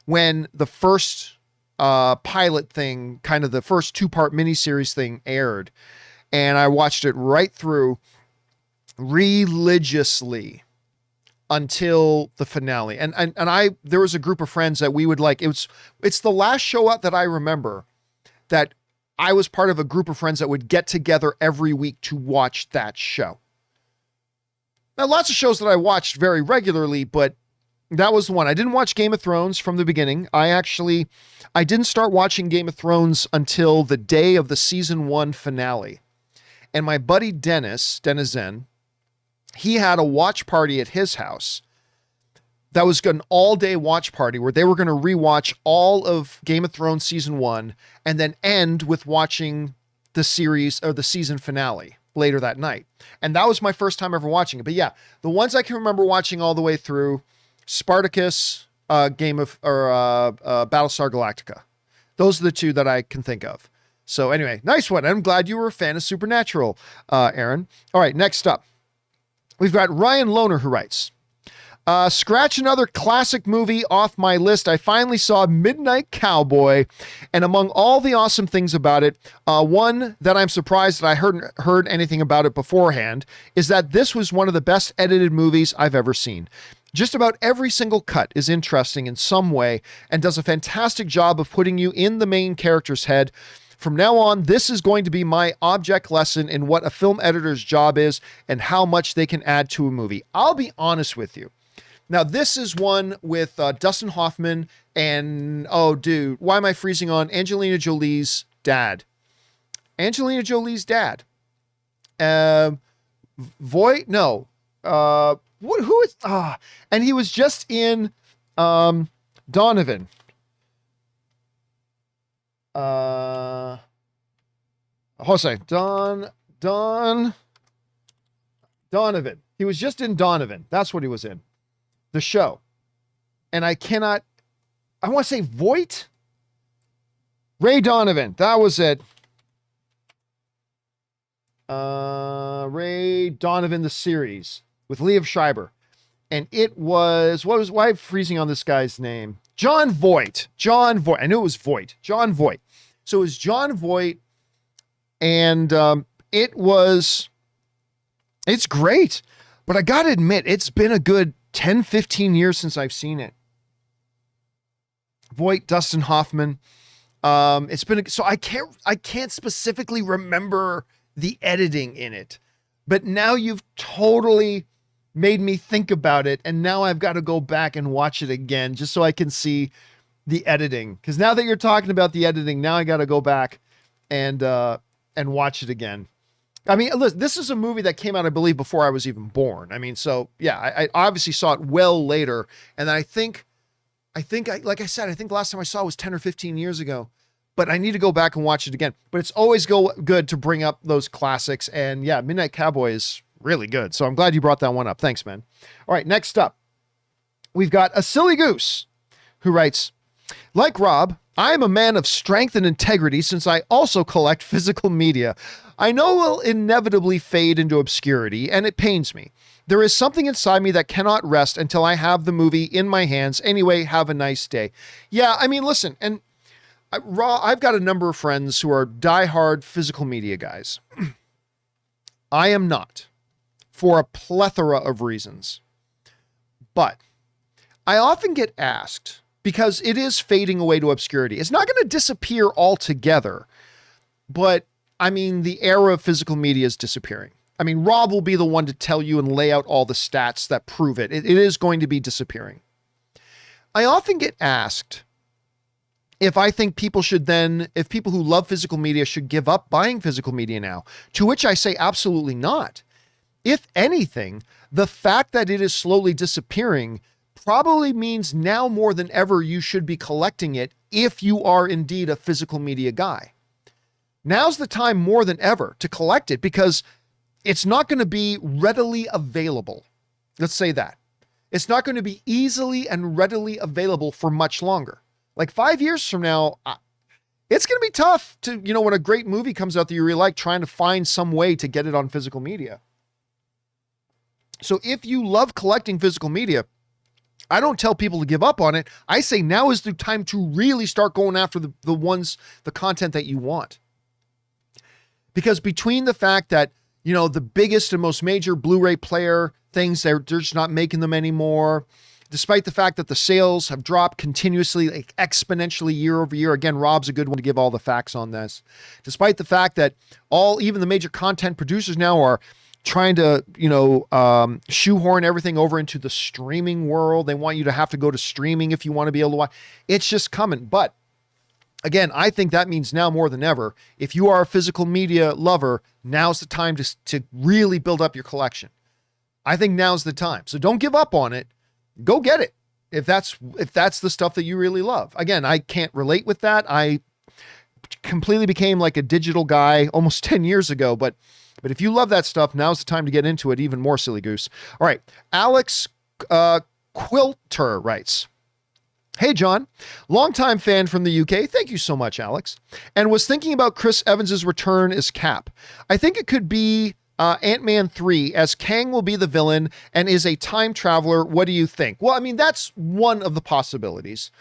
when the first pilot thing, kind of the first two-part miniseries thing aired. And I watched it right through religiously until the finale. And there was a group of friends that we would like, it's the last show out that I remember that I was part of a group of friends that would get together every week to watch that show. Now, lots of shows that I watched very regularly, but that was the one. I didn't watch Game of Thrones from the beginning. I didn't start watching Game of Thrones until the day of the season 1 finale. And my buddy Denizen, he had a watch party at his house that was an all-day watch party where they were going to rewatch all of Game of Thrones season 1 and then end with watching the series or the season finale later that night. And that was my first time ever watching it. But yeah, the ones I can remember watching all the way through: Spartacus, Battlestar Galactica. Those are the two that I can think of. So anyway, nice one. I'm glad you were a fan of Supernatural, Aaron. All right, next up, we've got Ryan Lohner who writes, scratch another classic movie off my list. I finally saw Midnight Cowboy, and among all the awesome things about it, one that I'm surprised that I heard anything about it beforehand is that this was one of the best edited movies I've ever seen. Just about every single cut is interesting in some way and does a fantastic job of putting you in the main character's head. From now on, this is going to be my object lesson in what a film editor's job is and how much they can add to a movie. I'll be honest with you. Now, this is one with Dustin Hoffman and, oh, dude, why am I freezing on Angelina Jolie's dad? Angelina Jolie's dad. Voight? No. Who is, and he was just in, Donovan. Jose, Donovan. He was just in Donovan. That's what he was in. The show. And I want to say Voight? Ray Donovan. That was it. Ray Donovan, the series with Liev Schreiber. And it was, why am I freezing on this guy's name? John Voight. I knew it was Voight. John Voight. So it was John Voight, and it's great. But I got to admit, it's been a good 10, 15 years since I've seen it. Voight, Dustin Hoffman. It's been, so I can't specifically remember the editing in it. But now you've totally made me think about it, and now I've got to go back and watch it again just so I can see the editing. Because now that you're talking about the editing, now I got to go back and watch it again. I mean, listen, this is a movie that came out, I believe, before I was even born. I mean, so yeah, I obviously saw it well later, and I think like I said, I think the last time I saw it was 10 or 15 years ago. But I need to go back and watch it again. But it's always good to bring up those classics. And yeah, Midnight Cowboy is really good. So I'm glad you brought that one up. Thanks, man. All right, next up, we've got a Silly Goose who writes, like Rob, I am a man of strength and integrity since I also collect physical media. I know it will inevitably fade into obscurity, and it pains me. There is something inside me that cannot rest until I have the movie in my hands. Anyway, have a nice day. Yeah, I mean, listen, and I've got a number of friends who are diehard physical media guys. I am not. for a plethora of reasons. But I often get asked, because it is fading away to obscurity. It's not going to disappear altogether, but I mean, the era of physical media is disappearing. I mean, Rob will be the one to tell you and lay out all the stats that prove it. It is going to be disappearing. I often get asked if I think people who love physical media should give up buying physical media now, to which I say absolutely not. If anything, the fact that it is slowly disappearing probably means now more than ever you should be collecting it if you are indeed a physical media guy. Now's the time more than ever to collect it because it's not going to be readily available. Let's say that. It's not going to be easily and readily available for much longer. Like 5 years from now, it's going to be tough to, when a great movie comes out that you really like, trying to find some way to get it on physical media. So if you love collecting physical media, I don't tell people to give up on it. I say now is the time to really start going after the content that you want. Because between the fact that, the biggest and most major Blu-ray player things, they're just not making them anymore, despite the fact that the sales have dropped continuously, like exponentially year over year. Again, Rob's a good one to give all the facts on this. Despite the fact that even the major content producers now are trying to, shoehorn everything over into the streaming world. They want you to have to go to streaming if you want to be able to watch. It's just coming. But again, I think that means now more than ever, if you are a physical media lover, now's the time to really build up your collection. I think now's the time. So don't give up on it. Go get it. If that's the stuff that you really love. Again, I can't relate with that. I completely became like a digital guy almost 10 years ago, but if you love that stuff, now's the time to get into it even more, Silly Goose. All right. Alex Quilter writes, "Hey, John, longtime fan from the UK. Thank you so much, Alex. And was thinking about Chris Evans's return as Cap. I think it could be Ant-Man 3, as Kang will be the villain and is a time traveler. What do you think?" Well, I mean, that's one of the possibilities.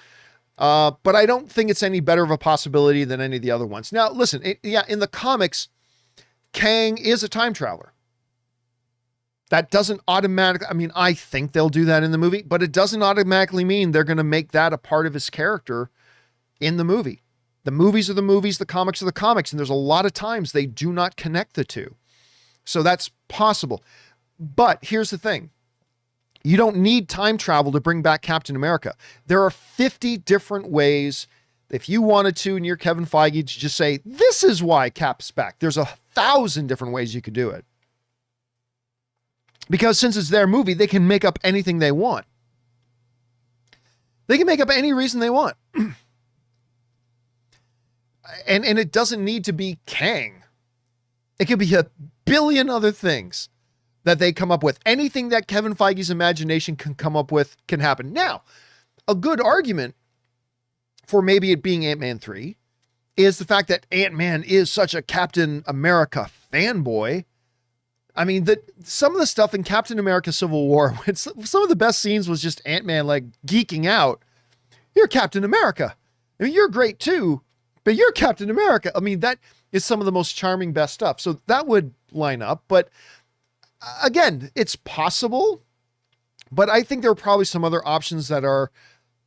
But I don't think it's any better of a possibility than any of the other ones. Now, listen, in the comics, Kang is a time traveler. That doesn't automatically, I mean, I think they'll do that in the movie, but it doesn't automatically mean they're going to make that a part of his character in the movie. The movies are the movies, the comics are the comics, and there's a lot of times they do not connect the two. So that's possible. But here's the thing. You don't need time travel to bring back Captain America. There are 50 different ways, if you wanted to, and you're Kevin Feige, to just say, this is why Cap's back. There's 1,000 different ways you could do it. Because since it's their movie, they can make up anything they want. They can make up any reason they want. And it doesn't need to be Kang. It could be a billion other things that they come up with. Anything that Kevin Feige's imagination can come up with can happen. Now, a good argument for maybe it being Ant-Man 3 is the fact that Ant-Man is such a Captain America fanboy. I mean, some of the stuff in Captain America Civil War, some of the best scenes was just Ant-Man like geeking out. You're Captain America. I mean, you're great too, but you're Captain America. I mean, that is some of the most charming, best stuff. So that would line up. But again, it's possible. But I think there are probably some other options that are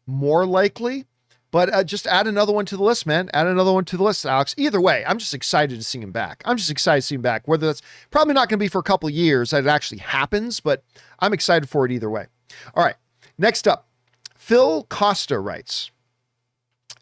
more likely. But just add another one to the list, man. Add another one to the list, Alex. Either way, I'm just excited to see him back. Whether that's probably not going to be for a couple of years that it actually happens, but I'm excited for it either way. All right. Next up, Phil Costa writes,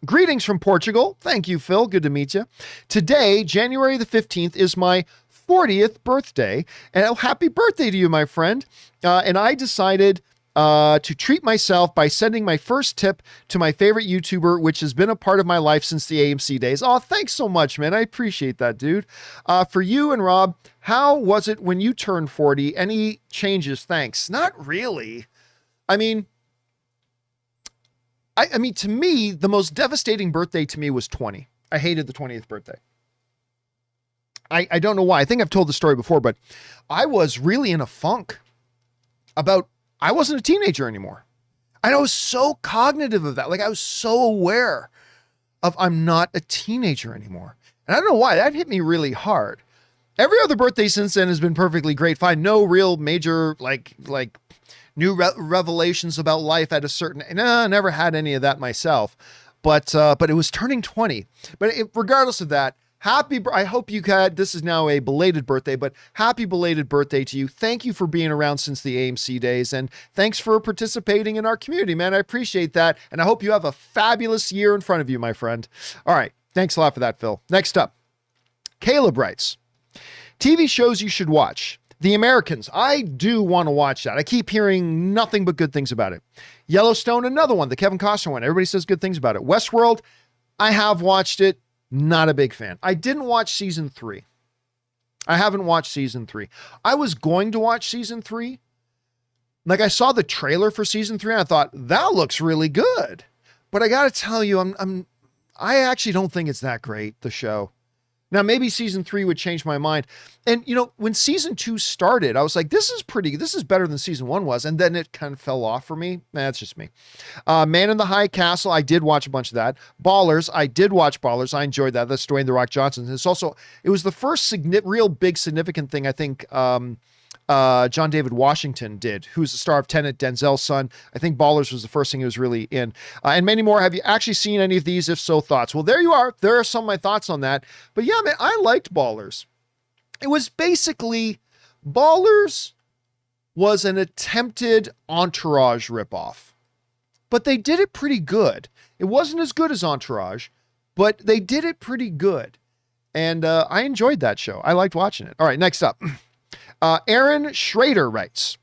"Greetings from Portugal." Thank you, Phil. Good to meet you. "Today, January the 15th, is my 40th birthday. And happy birthday to you, my friend. And I decided to treat myself by sending my first tip to my favorite YouTuber, which has been a part of my life since the AMC days." Oh, thanks so much, man. I appreciate that, dude. "For you and Rob, how was it when you turned 40? Any changes? Thanks." Not really. I mean, to me, the most devastating birthday to me was 20. I hated the 20th birthday. I don't know why. I think I've told the story before, but I was really in a funk about I wasn't a teenager anymore. And I was so cognitive of that. Like I was so aware of I'm not a teenager anymore. And I don't know why that hit me really hard. Every other birthday since then has been perfectly great. Fine. No real major, like new revelations about life at a certain, no, never had any of that myself, but it was turning 20. But regardless of that, I hope you had, this is now a belated birthday, but happy belated birthday to you. Thank you for being around since the AMC days, and thanks for participating in our community, man. I appreciate that. And I hope you have a fabulous year in front of you, my friend. All right. Thanks a lot for that, Phil. Next up, Caleb writes, TV shows you should watch. The Americans. I do want to watch that. I keep hearing nothing but good things about it. Yellowstone, another one, the Kevin Costner one. Everybody says good things about it. Westworld, I have watched it. Not a big fan. I didn't watch season 3. I haven't watched season 3. I was going to watch season 3. Like, I saw the trailer for season 3 and I thought, that looks really good. But I got to tell you, I actually don't think it's that great, the show. Now, maybe season 3 would change my mind. And, when season 2 started, I was like, this is better than season 1 was. And then it kind of fell off for me. That's just me. Man in the High Castle, I did watch a bunch of that. Ballers, I did watch Ballers. I enjoyed that. That's Dwayne "The Rock" Johnson. It was the first real big significant thing, I think, John David Washington did, who's the star of Tenet, Denzel's son. I think Ballers was the first thing he was really in. And many more. Have you actually seen any of these? If so, thoughts? Well, there you are. There are some of my thoughts on that. But yeah, man, I liked Ballers. It was basically, Ballers was an attempted Entourage ripoff. But they did it pretty good. It wasn't as good as Entourage, but they did it pretty good. And I enjoyed that show. I liked watching it. All right, next up. Aaron Schrader writes,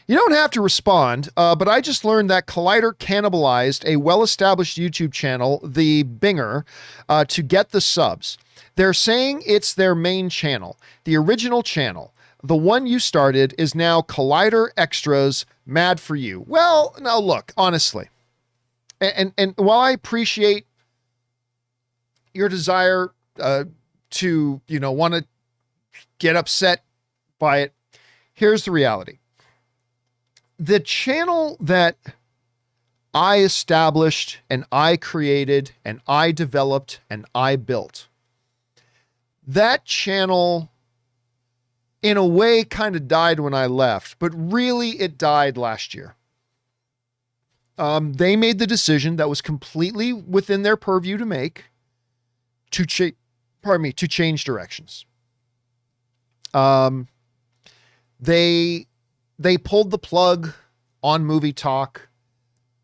you don't have to respond, but I just learned that Collider cannibalized a well-established YouTube channel, The Binger, to get the subs. They're saying it's their main channel. The original channel, the one you started, is now Collider Extras. Mad for you. Well, now look, honestly, and while I appreciate your desire to, want to get upset by it, here's the reality. The channel that I established and I created and I developed and I built, that channel in a way kind of died when I left, but really it died last year. They made the decision that was completely within their purview to make, to change directions. They pulled the plug on Movie Talk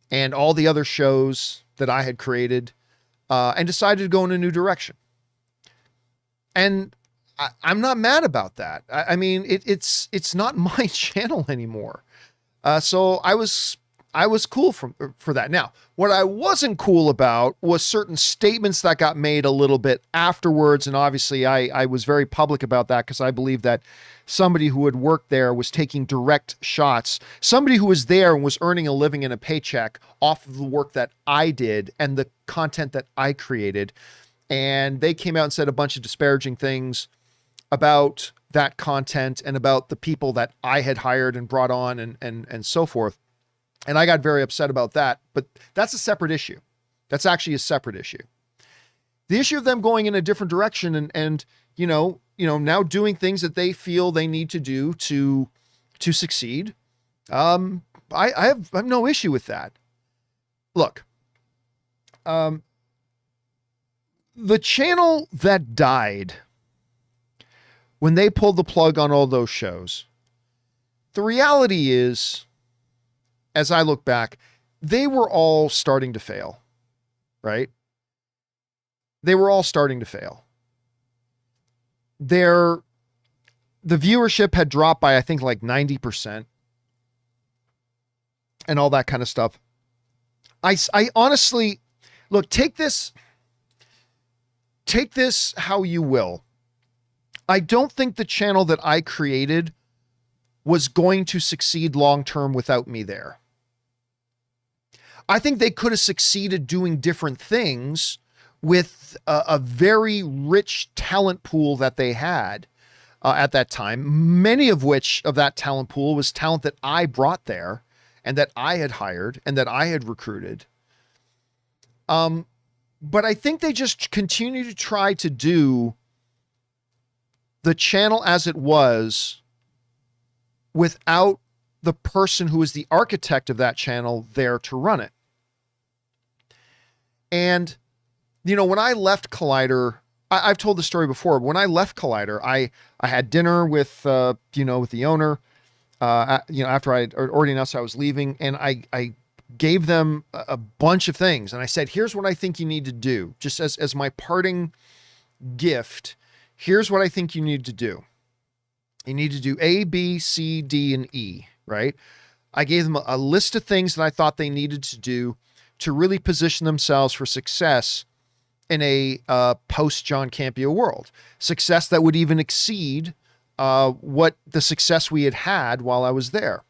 and all the other shows that I had created, and decided to go in a new direction. And I'm not mad about that. I mean, it's not my channel anymore. So I was cool for that. Now, what I wasn't cool about was certain statements that got made a little bit afterwards. And obviously I was very public about that because I believe that somebody who had worked there was taking direct shots. Somebody who was there and was earning a living and a paycheck off of the work that I did and the content that I created. And they came out and said a bunch of disparaging things about that content and about the people that I had hired and brought on and so forth. And I got very upset about that, but that's a separate issue. That's actually a separate issue. The issue of them going in a different direction and now doing things that they feel they need to do to succeed. I have no issue with that. Look, the channel that died when they pulled the plug on all those shows, the reality is, as I look back, they were all starting to fail, right? They were all starting to fail. The viewership had dropped by, I think, like 90% and all that kind of stuff. I honestly, look, take this how you will. I don't think the channel that I created was going to succeed long-term without me there. I think they could have succeeded doing different things with a very rich talent pool that they had at that time, many of which of that talent pool was talent that I brought there and that I had hired and that I had recruited. But I think they just continue to try to do the channel as it was without the person who is the architect of that channel there to run it. And, you know, when I left Collider, I've told the story before. When I left Collider, I had dinner with, with the owner, after I had already announced I was leaving, and I gave them a bunch of things. And I said, here's what I think you need to do. Just as my parting gift, here's what I think you need to do. You need to do A, B, C, D, and E, right? I gave them a list of things that I thought they needed to do to really position themselves for success in a post John Campea world. Success that would even exceed what the success we had had while I was there.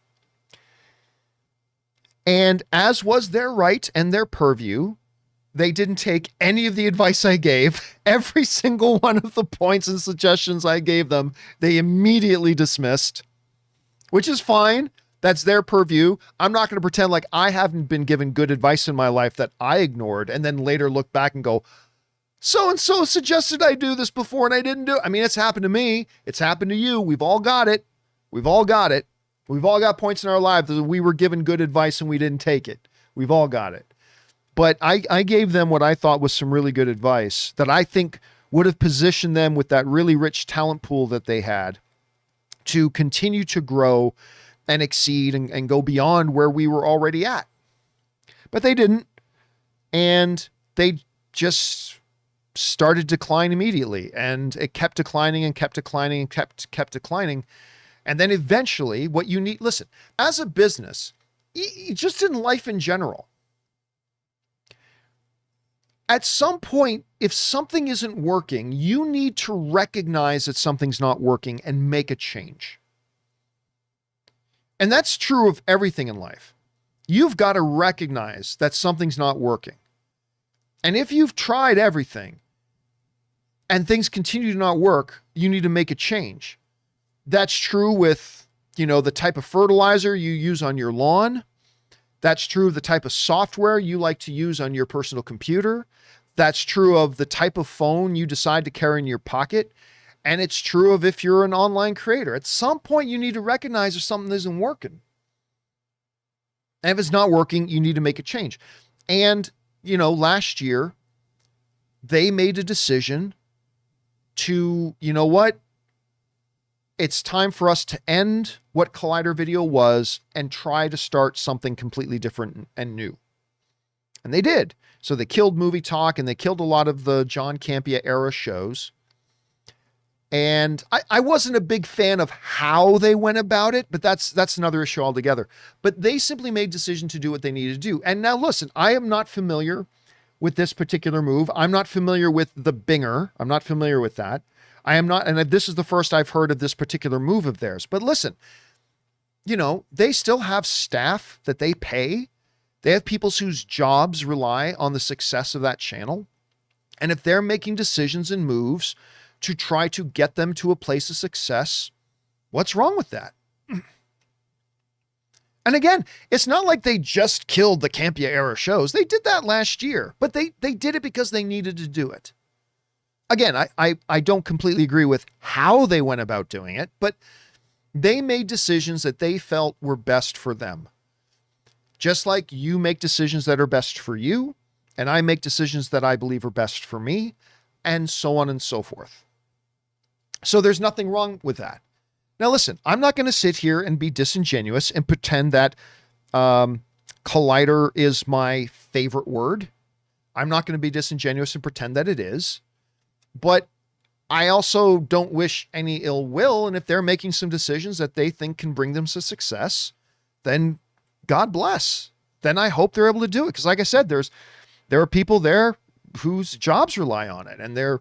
And as was their right and their purview, they didn't take any of the advice I gave. Every single one of the points and suggestions I gave them, they immediately dismissed, which is fine. That's their purview. I'm not going to pretend like I haven't been given good advice in my life that I ignored and then later look back and go, so-and-so suggested I do this before and I didn't do it. I mean, it's happened to me. It's happened to you. We've all got it. We've all got it. We've all got points in our lives that we were given good advice and we didn't take it. We've all got it. But I gave them what I thought was some really good advice that I think would have positioned them with that really rich talent pool that they had to continue to grow and exceed and go beyond where we were already at. But they didn't. And they just started to decline immediately. And it kept declining and kept declining and kept declining. And then eventually what you need, listen, as a business, just in life in general, at some point, if something isn't working, you need to recognize that something's not working and make a change. And that's true of everything in life. You've got to recognize that something's not working. And if you've tried everything and things continue to not work, you need to make a change. That's true with, the type of fertilizer you use on your lawn. That's true of the type of software you like to use on your personal computer. That's true of the type of phone you decide to carry in your pocket. And it's true of if you're an online creator. At some point, you need to recognize if something isn't working. And if it's not working, you need to make a change. And, last year, they made a decision to, it's time for us to end what Collider Video was and try to start something completely different and new. And they did. So they killed Movie Talk and they killed a lot of the John Campea era shows. And I wasn't a big fan of how they went about it, but that's another issue altogether. But they simply made a decision to do what they needed to do. And now listen, I am not familiar with this particular move. I'm not familiar with the Binger. I'm not familiar with that. I am not, and this is the first I've heard of this particular move of theirs. But listen, they still have staff that they pay. They have people whose jobs rely on the success of that channel. And if they're making decisions and moves to try to get them to a place of success, what's wrong with that? And again, it's not like they just killed the Campea era shows. They did that last year, but they did it because they needed to do it. Again, I don't completely agree with how they went about doing it, but they made decisions that they felt were best for them. Just like you make decisions that are best for you, and I make decisions that I believe are best for me, and so on and so forth. So there's nothing wrong with that. Now listen, I'm not going to sit here and be disingenuous and pretend that collider is my favorite word. I'm not going to be disingenuous and pretend that it is. But I also don't wish any ill will. And if they're making some decisions that they think can bring them to success, then God bless. Then I hope they're able to do it. Because like I said, there are people there whose jobs rely on it and they're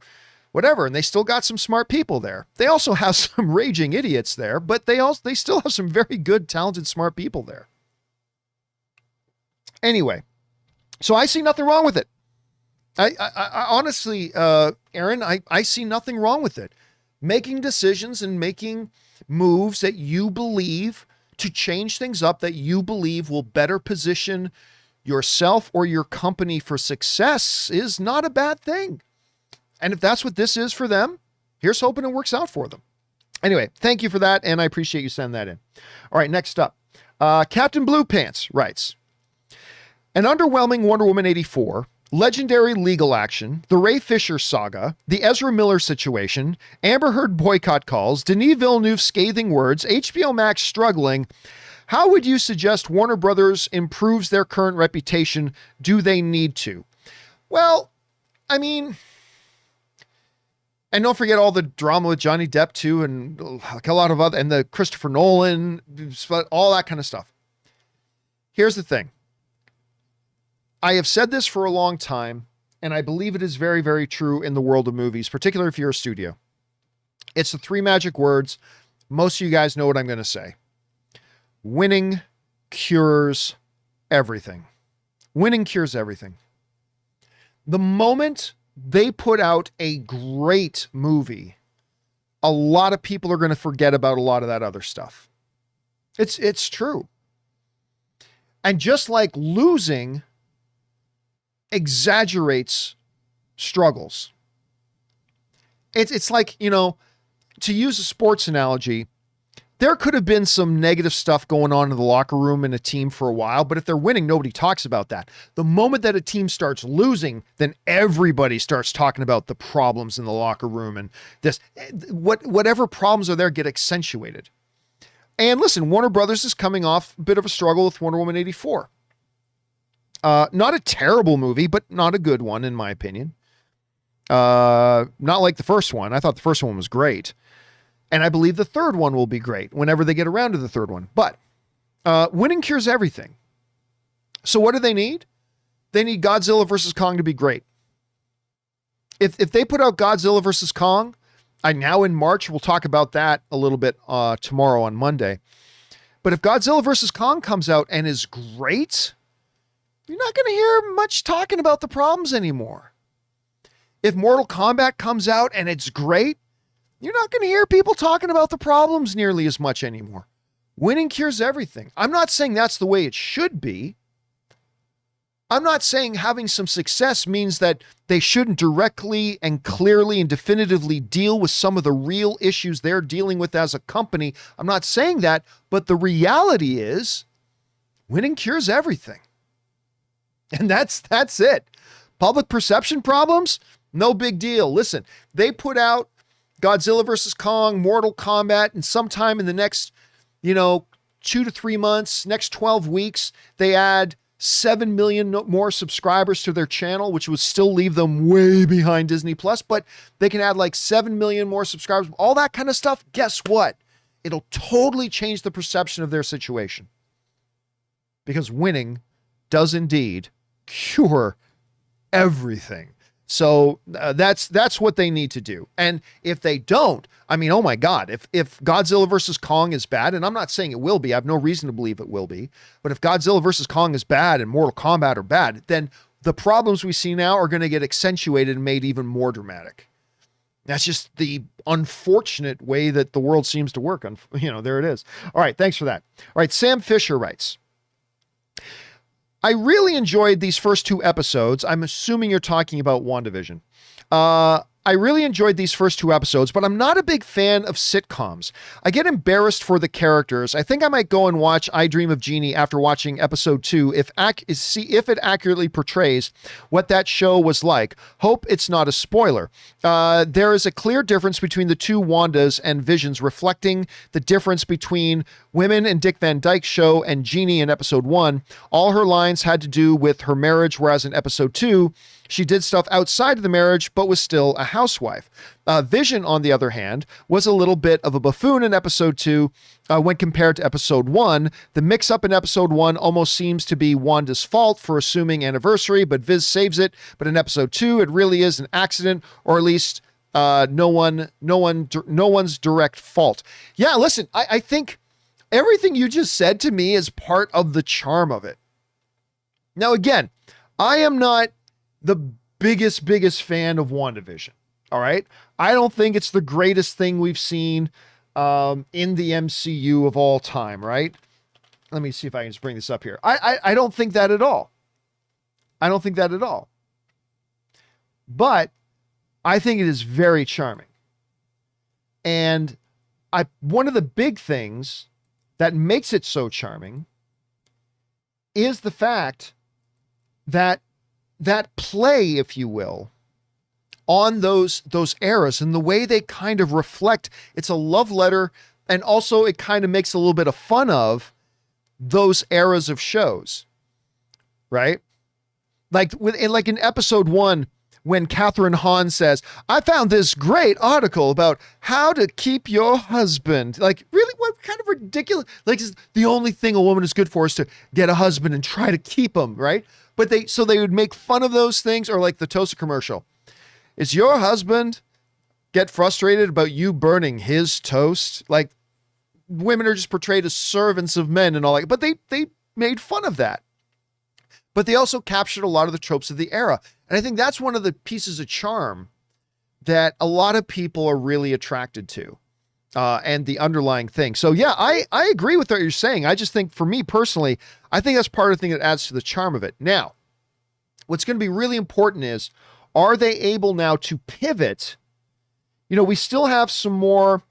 whatever. And they still got some smart people there. They also have some raging idiots there, but they still have some very good, talented, smart people there. Anyway, so I see nothing wrong with it. I honestly, Aaron, I see nothing wrong with it. Making decisions and making moves that you believe to change things up that you believe will better position yourself or your company for success is not a bad thing. And if that's what this is for them, Here's hoping it works out for them. Anyway, thank you for that, and I appreciate you sending that in. All right, next up. Captain Blue Pants writes, an underwhelming Wonder Woman 84, legendary legal action, the Ray Fisher saga, the Ezra Miller situation, Amber Heard boycott calls, Denis Villeneuve scathing words, HBO Max struggling. How would you suggest Warner Brothers improves their current reputation? Do they need to? Well, I mean, and don't forget all the drama with Johnny Depp too, and a lot of other, and the Christopher Nolan, all that kind of stuff. Here's the thing. I have said this for a long time, and I believe it is very, very true in the world of movies, particularly if you're a studio. It's the 3 magic words. Most of you guys know what I'm going to say. Winning cures everything. Winning cures everything. The moment they put out a great movie, a lot of people are going to forget about a lot of that other stuff. It's true. And just like losing exaggerates struggles. It's like, you know, to use a sports analogy, there could have been some negative stuff going on in the locker room in a team for a while, but if they're winning, nobody talks about that. The moment that a team starts losing, then everybody starts talking about the problems in the locker room, and this, whatever problems are there get accentuated. And listen, Warner Brothers is coming off a bit of a struggle with Wonder Woman 84. Not a terrible movie, but not a good one, in my opinion. Not like the first one. I thought the first one was great. And I believe the third one will be great whenever they get around to the third one. But winning cures everything. So what do they need? They need Godzilla vs. Kong to be great. If they put out Godzilla vs. Kong, now in March, we'll talk about that a little bit tomorrow on Monday. But if Godzilla vs. Kong comes out and is great, you're not going to hear much talking about the problems anymore. If Mortal Kombat comes out and it's great, you're not going to hear people talking about the problems nearly as much anymore. Winning cures everything. I'm not saying that's the way it should be. I'm not saying having some success means that they shouldn't directly and clearly and definitively deal with some of the real issues they're dealing with as a company. I'm not saying that, but the reality is winning cures everything. And that's it. Public perception problems, no big deal. Listen, they put out Godzilla vs. Kong, Mortal Kombat, and sometime in the next, 2 to 3 months, next 12 weeks, they add 7 million more subscribers to their channel, which would still leave them way behind Disney Plus, but they can add like 7 million more subscribers, all that kind of stuff. Guess what? It'll totally change the perception of their situation. Because winning does indeed cure everything. So that's what they need to do. And if they don't, I mean, oh my God, if Godzilla versus Kong is bad, and I'm not saying it will be, I have no reason to believe it will be, but if Godzilla versus Kong is bad and Mortal Kombat are bad, then the problems we see now are going to get accentuated and made even more dramatic. That's just the unfortunate way that the world seems to work. There it is. All right. Thanks for that. All right. Sam Fisher writes, I really enjoyed these first 2 episodes. I'm assuming you're talking about WandaVision. I really enjoyed these first 2 episodes, but I'm not a big fan of sitcoms. I get embarrassed for the characters. I think I might go and watch I Dream of Jeannie after watching episode 2 see if it accurately portrays what that show was like. Hope it's not a spoiler. There is a clear difference between the 2 Wandas and Visions, reflecting the difference between Women in Dick Van Dyke's show and Jeannie in episode 1. All her lines had to do with her marriage, whereas in episode 2, she did stuff outside of the marriage, but was still a housewife. Vision, on the other hand, was a little bit of a buffoon in episode 2 when compared to episode 1. The mix-up in episode 1 almost seems to be Wanda's fault for assuming anniversary, but Viz saves it. But in episode 2, it really is an accident, or at least no one's direct fault. Yeah, listen, I think everything you just said to me is part of the charm of it. Now, again, I am not the biggest fan of WandaVision. All right. I don't think it's the greatest thing we've seen in the MCU of all time. Right. Let me see if I can just bring this up here. I don't think that at all. I don't think that at all. But I think it is very charming. And one of the big things that makes it so charming is the fact that play, if you will, on those eras and the way they kind of reflect, it's a love letter, and also it kind of makes a little bit of fun of those eras of shows, right? Like in episode 1, when Catherine Hahn says, I found this great article about how to keep your husband. Like, really? What kind of ridiculous? Like, the only thing a woman is good for is to get a husband and try to keep him, right? But they would make fun of those things, or like the Toaster commercial. Is your husband get frustrated about you burning his toast? Like, women are just portrayed as servants of men and all that. But they made fun of that. But they also captured a lot of the tropes of the era. And I think that's one of the pieces of charm that a lot of people are really attracted to, and the underlying thing. So yeah, I agree with what you're saying. I just think, for me personally, I think that's part of the thing that adds to the charm of it. Now, what's going to be really important is, are they able now to pivot? You know, we still have some more,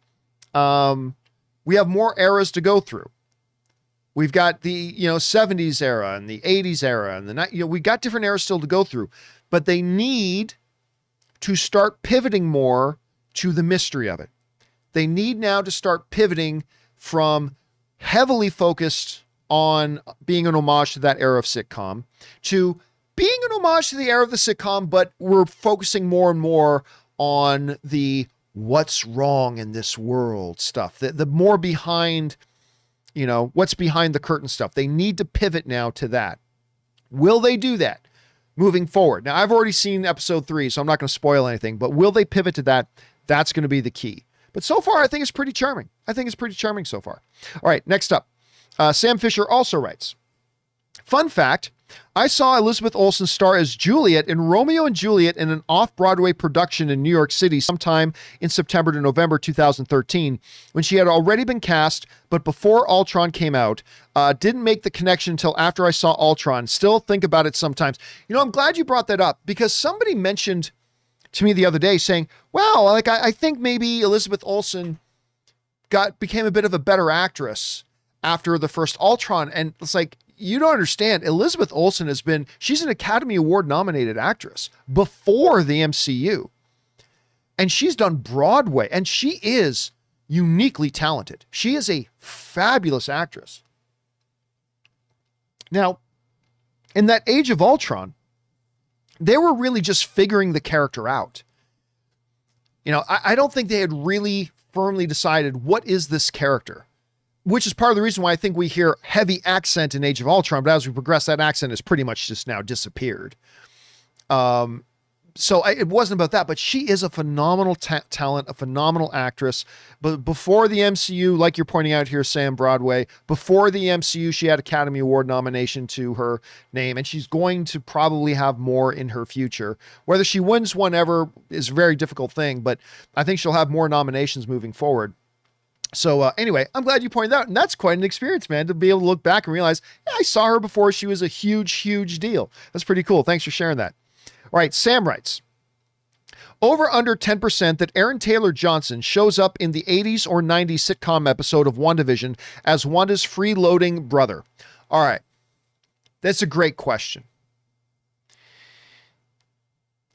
we have more eras to go through. We've got the, 70s era and the 80s era and we got different eras still to go through, but they need to start pivoting more to the mystery of it. They need now to start pivoting from heavily focused on being an homage to that era of sitcom to being an homage to the era of the sitcom, but we're focusing more and more on the what's wrong in this world stuff, the more behind, what's behind the curtain stuff. They need to pivot now to that. Will they do that moving forward? Now, I've already seen episode 3, so I'm not going to spoil anything, but will they pivot to that? That's going to be the key. But so far, I think it's pretty charming. So far. All right, next up. Sam Fisher also writes, fun fact, I saw Elizabeth Olsen star as Juliet in Romeo and Juliet in an off-Broadway production in New York City sometime in September to November 2013, when she had already been cast, but before Ultron came out. Didn't make the connection until after I saw Ultron. Still think about it sometimes. I'm glad you brought that up, because somebody mentioned to me the other day saying, wow, like I think maybe Elizabeth Olsen became a bit of a better actress after the first Ultron. And it's like, you don't understand. Elizabeth Olsen she's an Academy Award nominated actress before the MCU. And she's done Broadway, and she is uniquely talented. She is a fabulous actress. Now, in that Age of Ultron, they were really just figuring the character out. I don't think they had really firmly decided, what is this character? Which is part of the reason why I think we hear heavy accent in Age of Ultron, but as we progress, that accent has pretty much just now disappeared. So it wasn't about that, but she is a phenomenal talent, a phenomenal actress. But before the MCU, like you're pointing out here, Sam, Broadway, before the MCU, she had Academy Award nomination to her name, and she's going to probably have more in her future. Whether she wins one ever is a very difficult thing, but I think she'll have more nominations moving forward. So anyway, I'm glad you pointed out, and that's quite an experience, man, to be able to look back and realize, yeah, I saw her before she was a huge, huge deal. That's pretty cool. Thanks for sharing that. All right, Sam writes, over under 10% that Aaron Taylor Johnson shows up in the 80s or 90s sitcom episode of WandaVision as Wanda's freeloading brother. All right, that's a great question.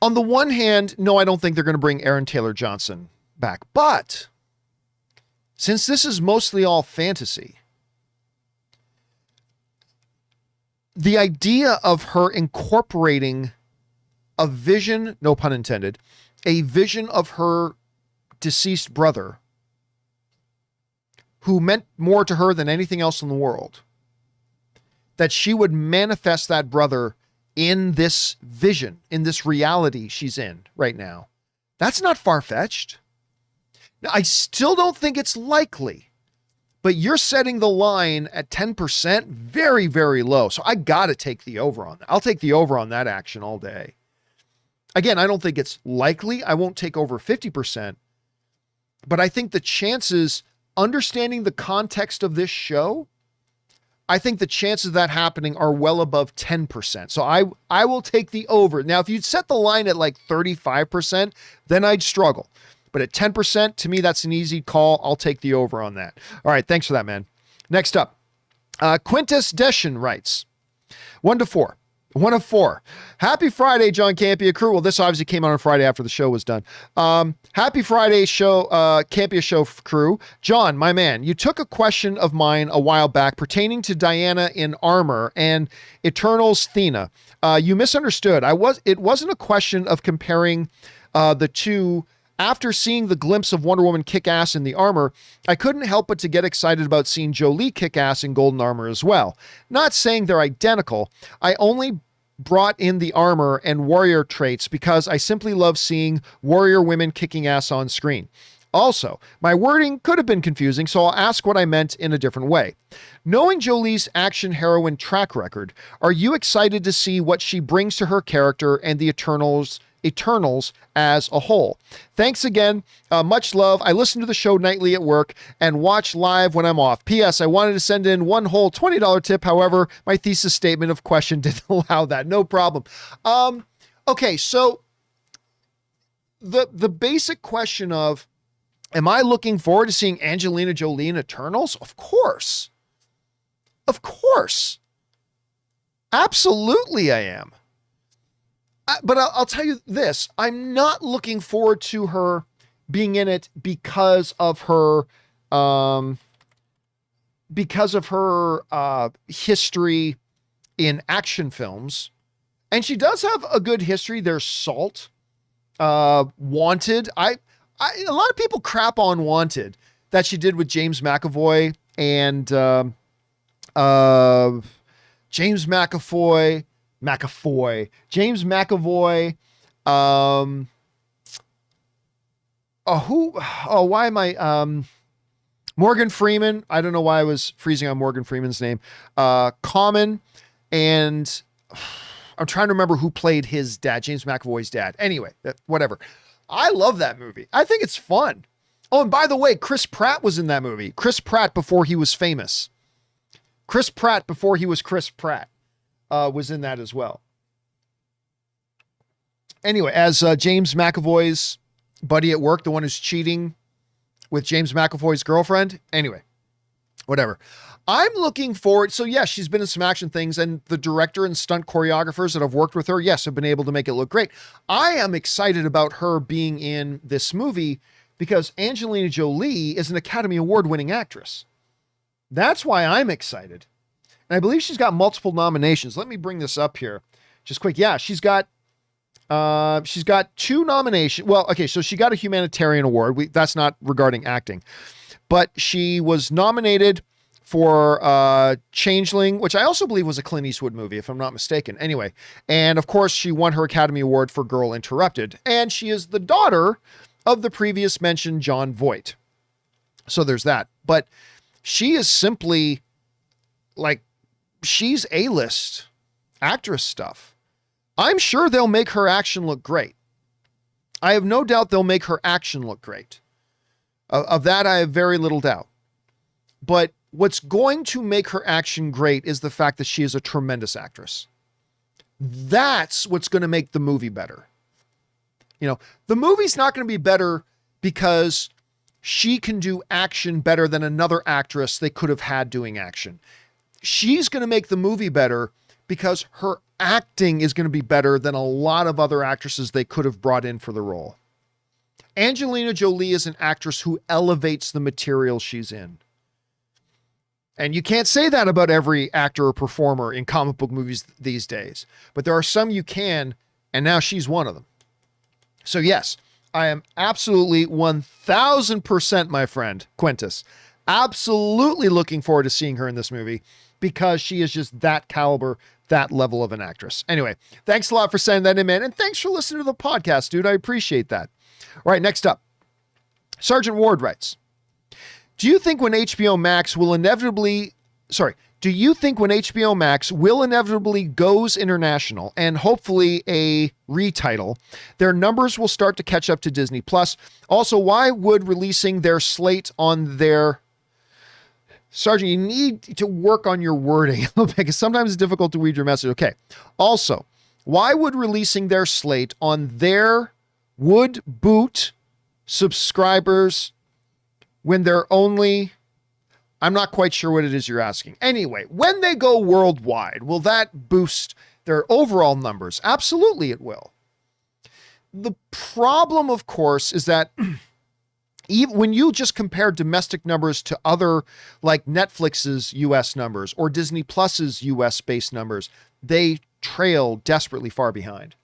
On the one hand, no, I don't think they're going to bring Aaron Taylor Johnson back, but since this is mostly all fantasy, the idea of her incorporating a vision, no pun intended, a vision of her deceased brother who meant more to her than anything else in the world, that she would manifest that brother in this vision, in this reality she's in right now. That's not far-fetched. Now, I still don't think it's likely, but you're setting the line at 10%, very, very low. So I got to take the over on that. I'll take the over on that action all day. Again, I don't think it's likely. I won't take over 50%, but I think the chances, understanding the context of this show, I think the chances of that happening are well above 10%. So I will take the over. Now, if you'd set the line at like 35%, then I'd struggle. But at 10%, to me, that's an easy call. I'll take the over on that. All right, thanks for that, man. Next up, Quintus Deschen writes, 1 to 4. 1 of 4. Happy Friday, John Campea crew. Well, this obviously came out on Friday after the show was done. Happy Friday show, Campea Show crew. John, my man, you took a question of mine a while back pertaining to Diana in armor and Eternal's Thena. You misunderstood. It wasn't a question of comparing the two. After seeing the glimpse of Wonder Woman kick ass in the armor, I couldn't help but to get excited about seeing Jolie kick ass in golden armor as well. Not saying they're identical. I only brought in the armor and warrior traits because I simply love seeing warrior women kicking ass on screen. Also, my wording could have been confusing, so I'll ask what I meant in a different way. Knowing Jolie's action heroine track record, are you excited to see what she brings to her character and the Eternals as a whole? Thanks again. Much love. I listen to the show nightly at work and watch live when I'm off. P.S. I wanted to send in one whole $20 tip. However, my thesis statement of question didn't allow that. No problem. Okay, so the basic question of, am I looking forward to seeing Angelina Jolie in Eternals? Of course. Of course. Absolutely I am. But I'll tell you this, I'm not looking forward to her being in it because of her history in action films. And she does have a good history. There's Salt, Wanted. A lot of people crap on Wanted that she did with James McAvoy and James McAvoy. Morgan Freeman. I don't know why I was freezing on Morgan Freeman's name. Common, and I'm trying to remember who played his dad, James McAvoy's dad. Anyway, whatever. I love that movie. I think it's fun. Oh, and by the way, Chris Pratt was in that movie. Chris Pratt before he was famous. Chris Pratt before he was Chris Pratt. Was in that as well. Anyway, as James McAvoy's buddy at work, the one who's cheating with James McAvoy's girlfriend. Anyway, whatever. I'm looking forward. So yeah, she's been in some action things, and the director and stunt choreographers that have worked with her, yes, have been able to make it look great. I am excited about her being in this movie because Angelina Jolie is an Academy Award winning actress. That's why I'm excited. And I believe she's got multiple nominations. Let me bring this up here just quick. Yeah, she's got 2 nominations. Well, okay, so she got a humanitarian award. That's not regarding acting, but she was nominated for Changeling, which I also believe was a Clint Eastwood movie, if I'm not mistaken. Anyway, and of course she won her Academy Award for Girl Interrupted, and she is the daughter of the previous mentioned John Voight. So there's that, but she is simply like, she's A-list actress stuff. I'm sure they'll make her action look great. I have no doubt they'll make her action look great. Of that, I have very little doubt. But what's going to make her action great is the fact that she is a tremendous actress. That's what's going to make the movie better. You know, the movie's not going to be better because she can do action better than another actress they could have had doing action. She's going to make the movie better because her acting is going to be better than a lot of other actresses they could have brought in for the role. Angelina Jolie is an actress who elevates the material she's in. And you can't say that about every actor or performer in comic book movies these days, but there are some you can, and now she's one of them. So yes, I am absolutely 1000%, my friend, Quintus, absolutely looking forward to seeing her in this movie because she is just that caliber, that level of an actress. Anyway, thanks a lot for sending that in, man. And thanks for listening to the podcast, dude. I appreciate that. All right, next up, Sgt Ward writes, do you think when HBO Max will inevitably goes international and hopefully a retitle, their numbers will start to catch up to Disney Plus? Also, why would releasing their slate on their Sergeant, you need to work on your wording because sometimes it's difficult to read your message. Okay. Also, why would releasing their slate on their would boot subscribers when they're only, I'm not quite sure what it is you're asking. Anyway, when they go worldwide, will that boost their overall numbers? Absolutely it will. The problem, of course, is that even when you just compare domestic numbers to other, like Netflix's US numbers or Disney Plus's US based numbers, they trail desperately far behind.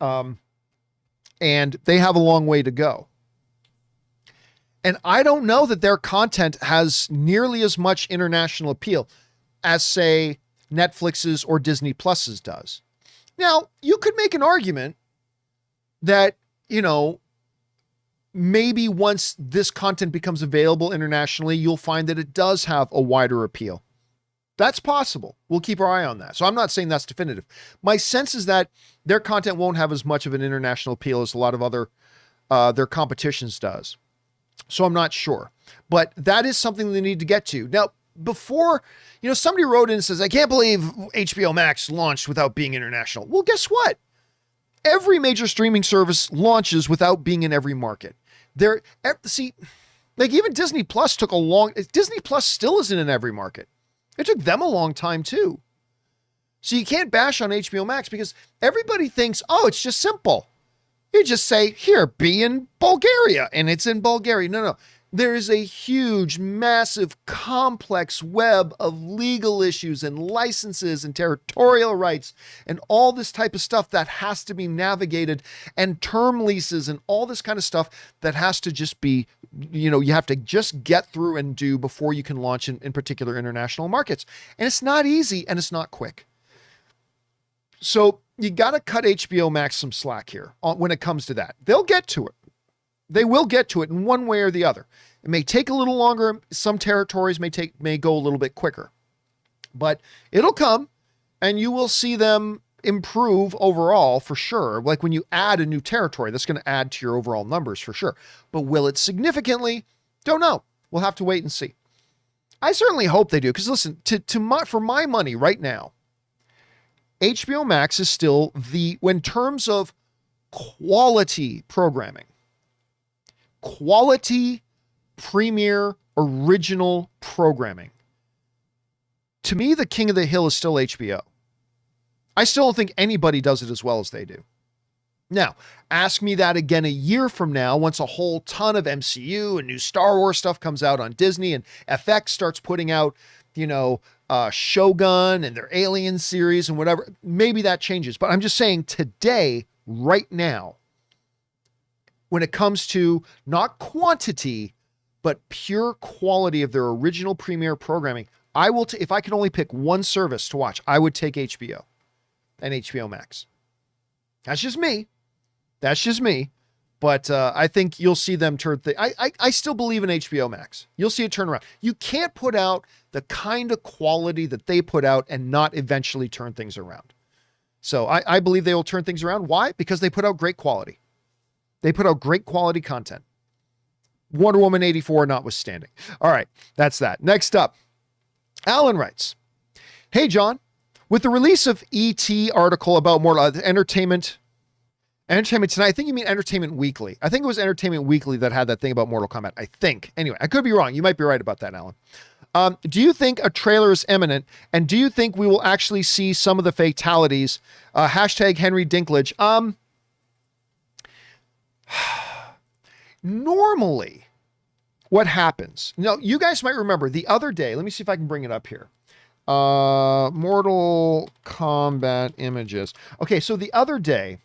And they have a long way to go. And I don't know that their content has nearly as much international appeal as, say, Netflix's or Disney Plus's does. Now, you could make an argument that, you know, maybe once this content becomes available internationally, you'll find that it does have a wider appeal. That's possible. We'll keep our eye on that. So I'm not saying that's definitive. My sense is that their content won't have as much of an international appeal as a lot of other, their competitions does. So I'm not sure, but that is something they need to get to. Now, before, you know, somebody wrote in and says, I can't believe HBO Max launched without being international. Well, guess what? Every major streaming service launches without being in every market. See, like even Disney Plus took a long, Disney Plus still isn't in every market. It took them a long time too. So you can't bash on HBO Max because everybody thinks, oh, it's just simple. You just say, here, be in Bulgaria, and it's in Bulgaria. No. There is a huge, massive, complex web of legal issues and licenses and territorial rights and all this type of stuff that has to be navigated, and term leases and all this kind of stuff that has to just be, you know, you have to just get through and do before you can launch in particular international markets. And it's not easy and it's not quick. So you got to cut HBO Max some slack here when it comes to that. They'll get to it. They will get to it in one way or the other. It may take a little longer. Some territories may go a little bit quicker, but it'll come and you will see them improve overall for sure. Like when you add a new territory, that's going to add to your overall numbers for sure. But will it significantly? Don't know. We'll have to wait and see. I certainly hope they do. Because listen, for my money right now, HBO Max is still in terms of quality programming, quality premier original programming. To me, the king of the hill is still HBO. I still don't think anybody does it as well as they do. Now, ask me that again a year from now, once a whole ton of MCU and new Star Wars stuff comes out on Disney and FX starts putting out, you know, Shogun and their Alien series and whatever. Maybe that changes, but I'm just saying today, right now, when it comes to not quantity, but pure quality of their original premiere programming, I will, if I could only pick one service to watch, I would take HBO and HBO Max. That's just me. But I think you'll see them turn. I still believe in HBO Max. You'll see it turn around. You can't put out the kind of quality that they put out and not eventually turn things around. So I believe they will turn things around. Why? Because they put out great quality. They put out great quality content. Wonder Woman 84 notwithstanding. All right, that's that. Next up, Alan writes, hey, John, with the release of ET article about more Entertainment Tonight, I think you mean Entertainment Weekly. I think it was Entertainment Weekly that had that thing about Mortal Kombat. I think. Anyway, I could be wrong. You might be right about that, Alan. Do you think a trailer is imminent? And do you think we will actually see some of the fatalities? Hashtag Henry Dinklage. Normally, what happens? Now, you guys might remember the other day. Let me see if I can bring it up here. Mortal Kombat images. Okay, so the other day,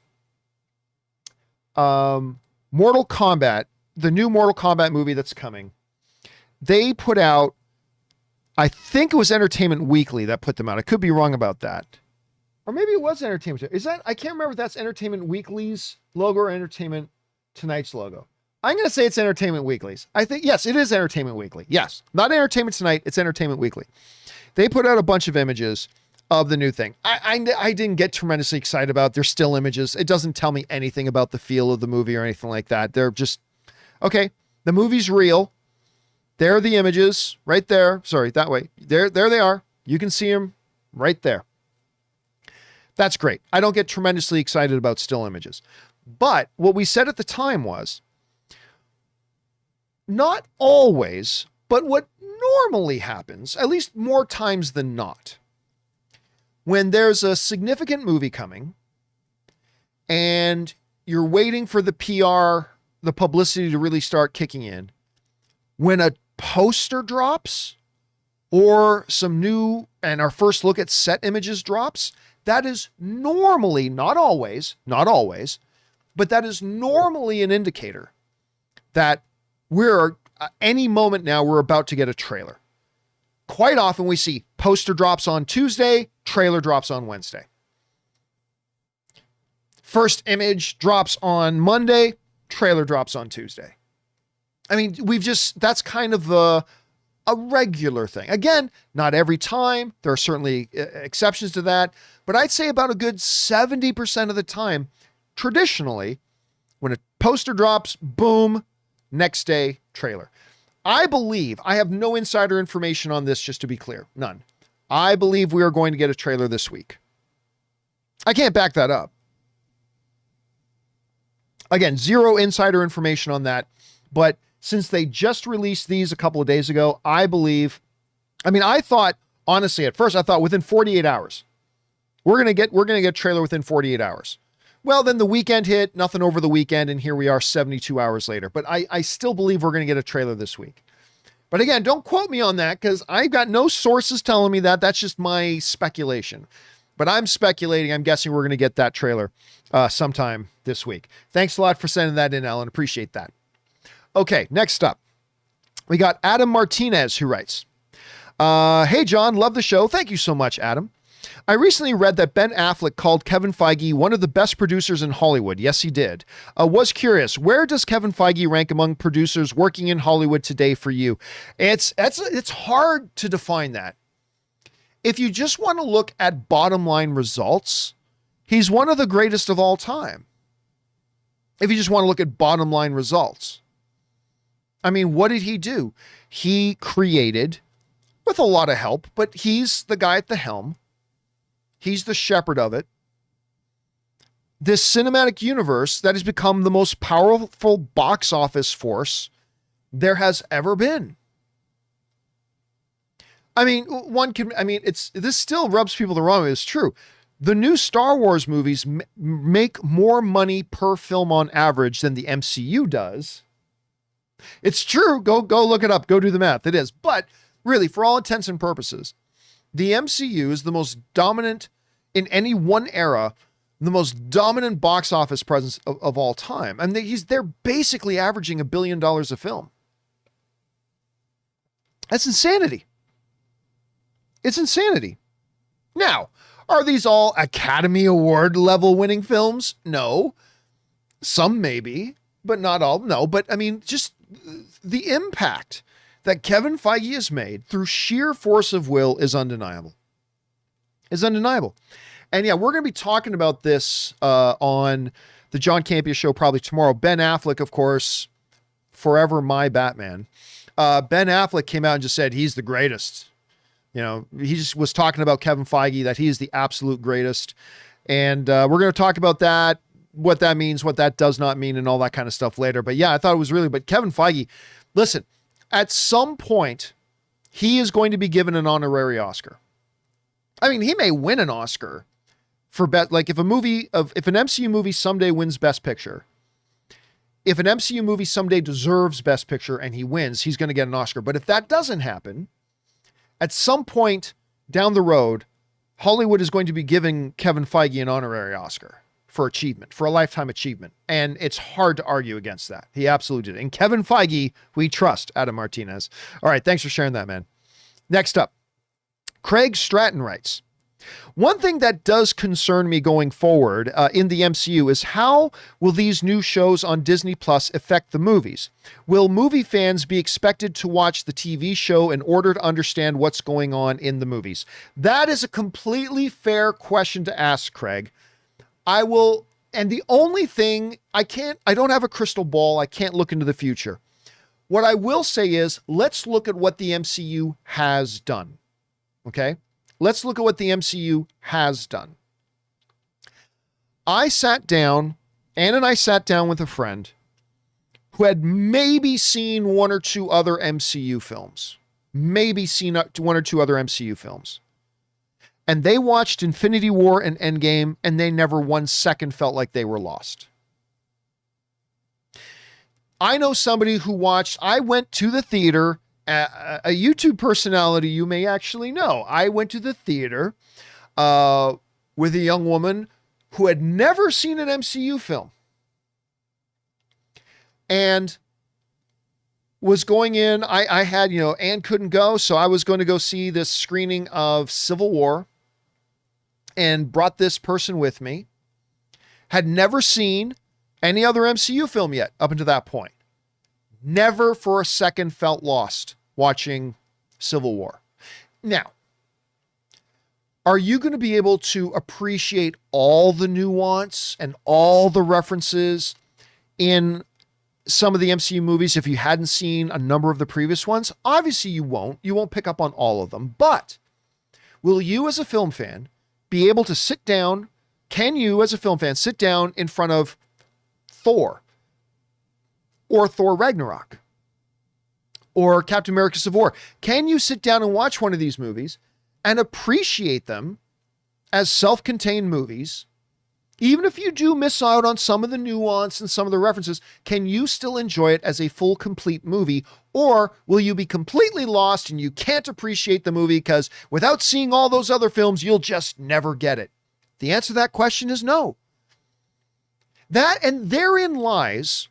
Mortal Kombat, the new Mortal Kombat movie that's coming, they put out, I think it was Entertainment Weekly that put them out. I could be wrong about that. Or maybe it was Entertainment. Is that, I can't remember if that's Entertainment Weekly's logo or Entertainment Tonight's logo. I'm going to say it's Entertainment Weekly's. I think, yes, it is Entertainment Weekly. Yes, not Entertainment Tonight. It's Entertainment Weekly. They put out a bunch of images of the new thing. I didn't get tremendously excited about. They're still images. It doesn't tell me anything about the feel of the movie or anything like that. They're just, okay, the movie's real. There are the images right there. Sorry, that way. There they are. You can see them right there. That's great. I don't get tremendously excited about still images. But what we said at the time was, not always, but what normally happens, at least more times than not, when there's a significant movie coming and you're waiting for the PR, the publicity to really start kicking in, when a poster drops or some new and our first look at set images drops, that is normally, not always, but that is normally an indicator that we're any moment now, we're about to get a trailer. Quite often we see poster drops on Tuesday, trailer drops on Wednesday. First image drops on Monday, trailer drops on Tuesday. I mean, that's kind of a regular thing. Again, not every time. There are certainly exceptions to that, but I'd say about a good 70% of the time, traditionally, when a poster drops, boom, next day, trailer. I believe, I have no insider information on this, just to be clear, none. I believe we are going to get a trailer this week. I can't back that up. Again, zero insider information on that, but since they just released these a couple of days ago, I thought, honestly, at first I thought within 48 hours, we're going to get a trailer within 48 hours. Well, then the weekend hit, nothing over the weekend, and here we are 72 hours later. But I still believe we're going to get a trailer this week. But again, don't quote me on that because I've got no sources telling me that. That's just my speculation. But I'm speculating. I'm guessing we're going to get that trailer sometime this week. Thanks a lot for sending that in, Alan. Appreciate that. Okay, next up, we got Adam Martinez who writes, hey, John, love the show. Thank you so much, Adam. I recently read that Ben Affleck called Kevin Feige one of the best producers in Hollywood. Yes, he did. Was curious, where does Kevin Feige rank among producers working in Hollywood today for you? It's hard to define that. If you just want to look at bottom line results, he's one of the greatest of all time. If you just want to look at bottom line results. I mean, what did he do? He created, with a lot of help, but he's the guy at the helm. He's the shepherd of it. This cinematic universe that has become the most powerful box office force there has ever been. I mean, this still rubs people the wrong way. It's true. The new Star Wars movies make more money per film on average than the MCU does. It's true. Go look it up. Go do the math. It is. But really, for all intents and purposes, the MCU is the most dominant in any one era, the most dominant box office presence of all time. I mean, they're basically averaging $1 billion a film. That's insanity. It's insanity. Now, are these all Academy Award level winning films? No. Some maybe, but not all. No, but I mean, just the impact that Kevin Feige has made through sheer force of will is undeniable. Is undeniable. And yeah, we're going to be talking about this on the John Campea Show probably tomorrow. Ben Affleck, of course, forever my Batman. Ben Affleck came out and just said he's the greatest. You know, he just was talking about Kevin Feige, that he is the absolute greatest. And we're going to talk about that, what that means, what that does not mean, and all that kind of stuff later. But yeah, I thought it was really, but Kevin Feige, listen, at some point, he is going to be given an honorary Oscar. I mean, he may win an Oscar for like if an MCU movie someday wins Best Picture, if an MCU movie someday deserves Best Picture and he wins, he's going to get an Oscar. But if that doesn't happen, at some point down the road, Hollywood is going to be giving Kevin Feige an honorary Oscar for achievement, for a lifetime achievement. And it's hard to argue against that. He absolutely did. And Kevin Feige, we trust, Adam Martinez. All right. Thanks for sharing that, man. Next up, Craig Stratton writes, one thing that does concern me going forward in the MCU is how will these new shows on Disney Plus affect the movies? Will movie fans be expected to watch the TV show in order to understand what's going on in the movies? That is a completely fair question to ask, Craig. And the only thing I don't have a crystal ball. I can't look into the future. What I will say is, let's look at what the MCU has done. Okay? Let's look at what the MCU has done. I sat down Ann and I sat down with a friend who had maybe seen one or two other MCU films. Maybe seen one or two other MCU films. And they watched Infinity War and Endgame, and they never 1 second felt like they were lost. I know somebody who watched, I went to the theater, a YouTube personality you may actually know. I went to the theater with a young woman who had never seen an MCU film. And was going in, I had, Ann couldn't go, so I was going to go see this screening of Civil War and brought this person with me. Had never seen any other MCU film yet up until that point. Never for a second felt lost watching Civil War. Now, are you going to be able to appreciate all the nuance and all the references in some of the MCU movies if you hadn't seen a number of the previous ones? Obviously you won't. You won't pick up on all of them. But will you as a film fan be able to sit down? Can you as a film fan sit down in front of Thor or Thor Ragnarok or Captain America Civil War? Can you sit down and watch one of these movies and appreciate them as self-contained movies? Even if you do miss out on some of the nuance and some of the references, can you still enjoy it as a full, complete movie? Or will you be completely lost and you can't appreciate the movie because without seeing all those other films, you'll just never get it? The answer to that question is no. And therein lies,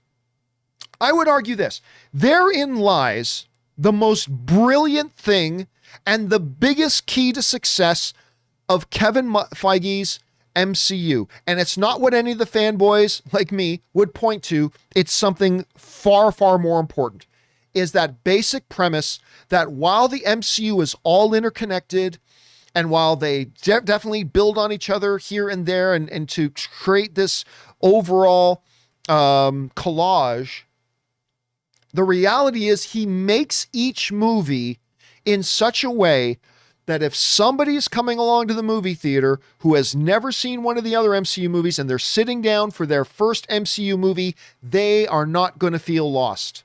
I would argue this, therein lies the most brilliant thing and the biggest key to success of Kevin Feige's MCU. And it's not what any of the fanboys like me would point to. It's something far, far more important. Is that basic premise that while the MCU is all interconnected and while they definitely build on each other here and there and to create this overall collage, the reality is he makes each movie in such a way that if somebody is coming along to the movie theater who has never seen one of the other MCU movies and they're sitting down for their first MCU movie, they are not going to feel lost.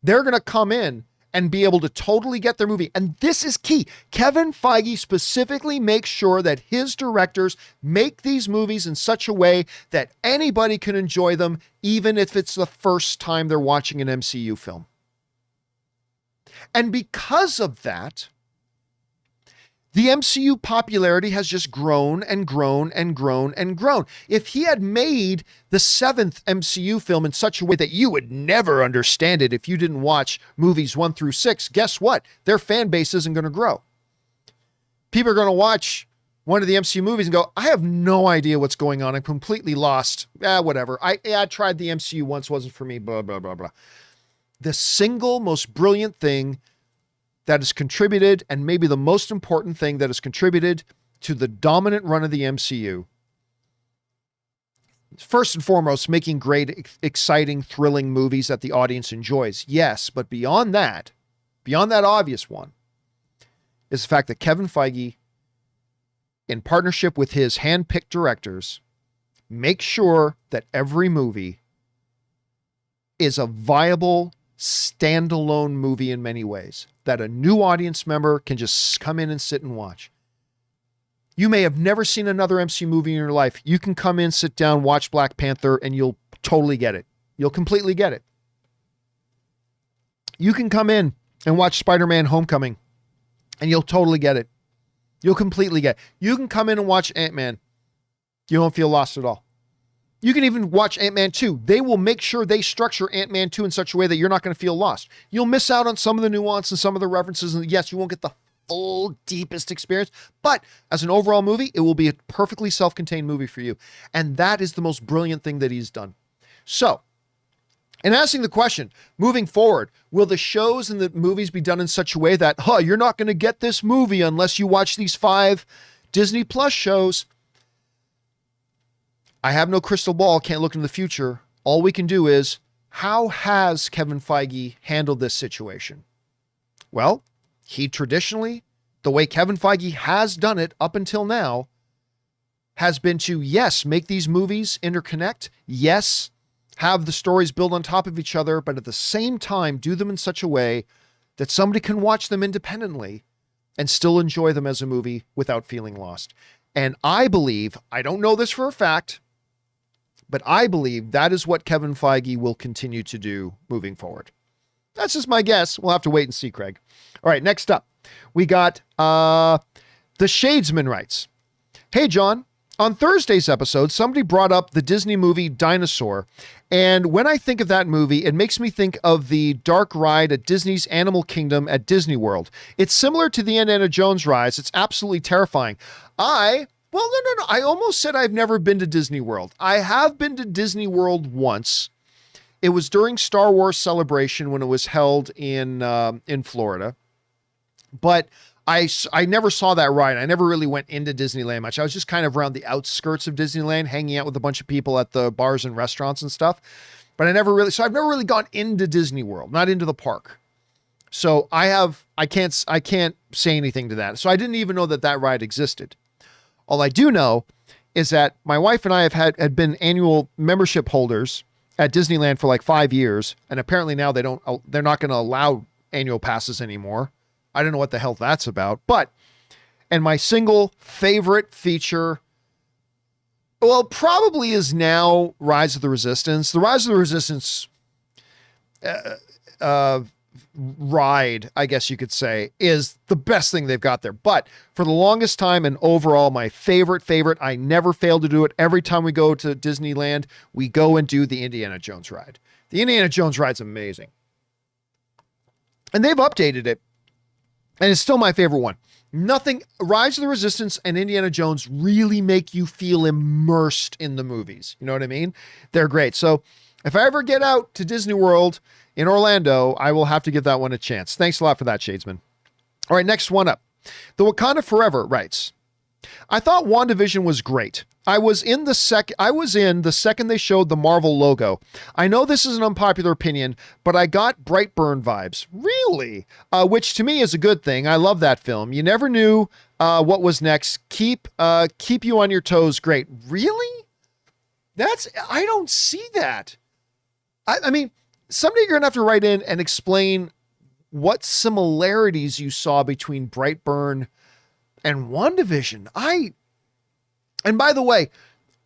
They're going to come in and be able to totally get their movie. And this is key. Kevin Feige specifically makes sure that his directors make these movies in such a way that anybody can enjoy them, even if it's the first time they're watching an MCU film. And because of that, the MCU popularity has just grown and grown and grown and grown. If he had made the 7th MCU film in such a way that you would never understand it if you didn't watch movies 1 through 6, guess what? Their fan base isn't going to grow. People are going to watch one of the MCU movies and go, I have no idea what's going on. I'm completely lost. Whatever. I tried the MCU once, wasn't for me, blah, blah, blah, blah. The single most brilliant thing that has contributed, and maybe the most important thing that has contributed to the dominant run of the MCU, first and foremost, making great, exciting, thrilling movies that the audience enjoys. Yes, but beyond that obvious one, is the fact that Kevin Feige, in partnership with his hand-picked directors, makes sure that every movie is a viable, standalone movie in many ways that a new audience member can just come in and sit and watch. You may have never seen another MCU movie in your life. You can come in, sit down, watch Black Panther, and you'll totally get it. You'll completely get it. You can come in and watch Spider-Man Homecoming, and you'll totally get it. You'll completely get it. You can come in and watch Ant-Man. You won't feel lost at all. You can even watch Ant-Man 2. They will make sure they structure Ant-Man 2 in such a way that you're not going to feel lost. You'll miss out on some of the nuance and some of the references. And yes, you won't get the full, deepest experience. But as an overall movie, it will be a perfectly self-contained movie for you. And that is the most brilliant thing that he's done. So, in asking the question, moving forward, will the shows and the movies be done in such a way that, you're not going to get this movie unless you watch these 5 Disney Plus shows? I have no crystal ball, can't look into the future. All we can do is, how has Kevin Feige handled this situation? Well, he traditionally, the way Kevin Feige has done it up until now, has been to, yes, make these movies interconnect. Yes, have the stories build on top of each other, but at the same time, do them in such a way that somebody can watch them independently and still enjoy them as a movie without feeling lost. And I believe, I don't know this for a fact, but I believe that is what Kevin Feige will continue to do moving forward. That's just my guess. We'll have to wait and see, Craig. All right, next up, we got the Shadesman writes, "Hey, John, on Thursday's episode, somebody brought up the Disney movie Dinosaur. And when I think of that movie, it makes me think of the dark ride at Disney's Animal Kingdom at Disney World. It's similar to the Indiana Jones rides. It's absolutely terrifying. No. I almost said I've never been to Disney World. I have been to Disney World once. It was during Star Wars Celebration when it was held in Florida. But I never saw that ride. I never really went into Disneyland much. I was just kind of around the outskirts of Disneyland, hanging out with a bunch of people at the bars and restaurants and stuff. But I've never really gone into Disney World, not into the park. So I can't say anything to that. So I didn't even know that ride existed. All I do know is that my wife and I had been annual membership holders at Disneyland for like 5 years. And apparently now they're not going to allow annual passes anymore. I don't know what the hell that's about, and my single favorite feature, well, probably is now Rise of the Resistance. The Rise of the Resistance ride, I guess you could say, is the best thing they've got there. But for the longest time and overall, my favorite, I never fail to do it. Every time we go to Disneyland, we go and do the Indiana Jones ride. The Indiana Jones ride's amazing. And they've updated it. And it's still my favorite one. Rise of the Resistance and Indiana Jones really make you feel immersed in the movies. You know what I mean? They're great. So if I ever get out to Disney World in Orlando, I will have to give that one a chance. Thanks a lot for that, Shadesman. All right, next one up. The Wakanda Forever writes, "I thought WandaVision was great. I was in the second they showed the Marvel logo. I know this is an unpopular opinion, but I got Brightburn vibes." Really? Which to me is a good thing. I love that film. You never knew what was next. Keep you on your toes. Great. Really? I don't see that. I mean, someday you're going to have to write in and explain what similarities you saw between Brightburn and WandaVision. And by the way,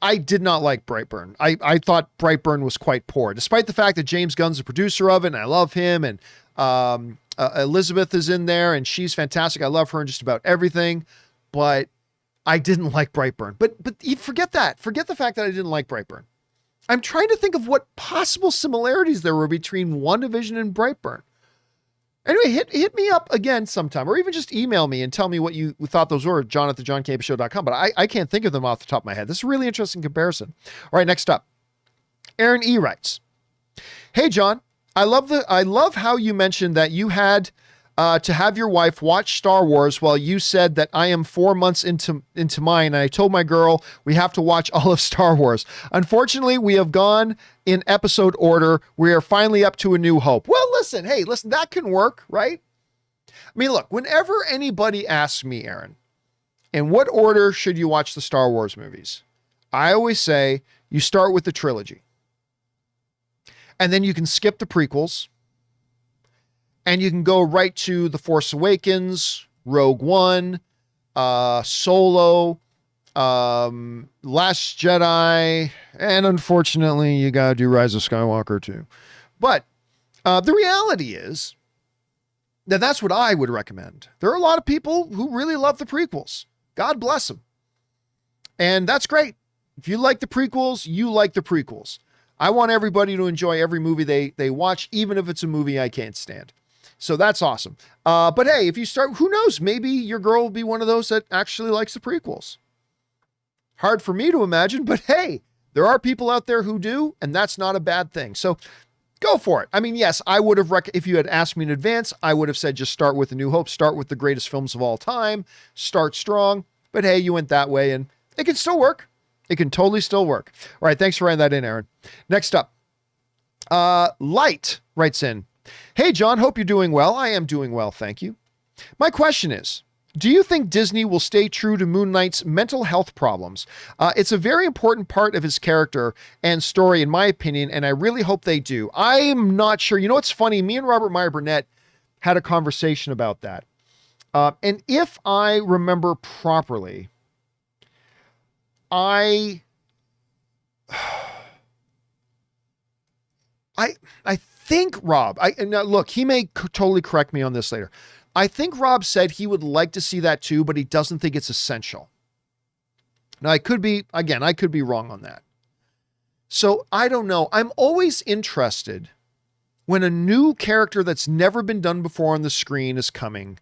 I did not like Brightburn. I thought Brightburn was quite poor, despite the fact that James Gunn's the producer of it, and I love him, and Elizabeth is in there, and she's fantastic. I love her in just about everything, but I didn't like Brightburn. But you forget that. Forget the fact that I didn't like Brightburn. I'm trying to think of what possible similarities there were between WandaVision and Brightburn. Anyway, hit me up again sometime, or even just email me and tell me what you thought those were, john@thejohncampeashow.com. But I can't think of them off the top of my head. This is a really interesting comparison. All right, next up. Aaron E. writes, "Hey, John, I love how you mentioned that you had to have your wife watch Star Wars while you said that I am 4 months into mine, and I told my girl we have to watch all of Star Wars. Unfortunately, we have gone in episode order. We are finally up to A New Hope." Well, listen, that can work, right? I mean, look, whenever anybody asks me, Aaron, in what order should you watch the Star Wars movies? I always say you start with the trilogy. And then you can skip the prequels. And you can go right to The Force Awakens, Rogue One, Solo, Last Jedi, and unfortunately, you gotta do Rise of Skywalker too. But the reality is that that's what I would recommend. There are a lot of people who really love the prequels. God bless them. And that's great. If you like the prequels, you like the prequels. I want everybody to enjoy every movie they watch, even if it's a movie I can't stand. So that's awesome. But hey, if you start, who knows, maybe your girl will be one of those that actually likes the prequels. Hard for me to imagine, but hey, there are people out there who do, and that's not a bad thing. So go for it. I mean, yes, I would have, if you had asked me in advance, I would have said, just start with A New Hope, start with the greatest films of all time, start strong. But hey, you went that way, and it can still work. It can totally still work. All right. Thanks for writing that in, Aaron. Next up, Light writes in, "Hey, John, hope you're doing well. I am doing well, thank you. My question is, Do you think Disney will stay true to Moon Knight's mental health problems? It's a very important part of his character and story, in my opinion, and I really hope they do. I'm not sure. You know what's funny? Me and Robert Meyer Burnett had a conversation about that. And if I remember properly, I think Rob, now look, he may totally correct me on this later. I think Rob said he would like to see that too, but he doesn't think it's essential. Now I could be wrong on that. So I don't know. I'm always interested when a new character that's never been done before on the screen is coming.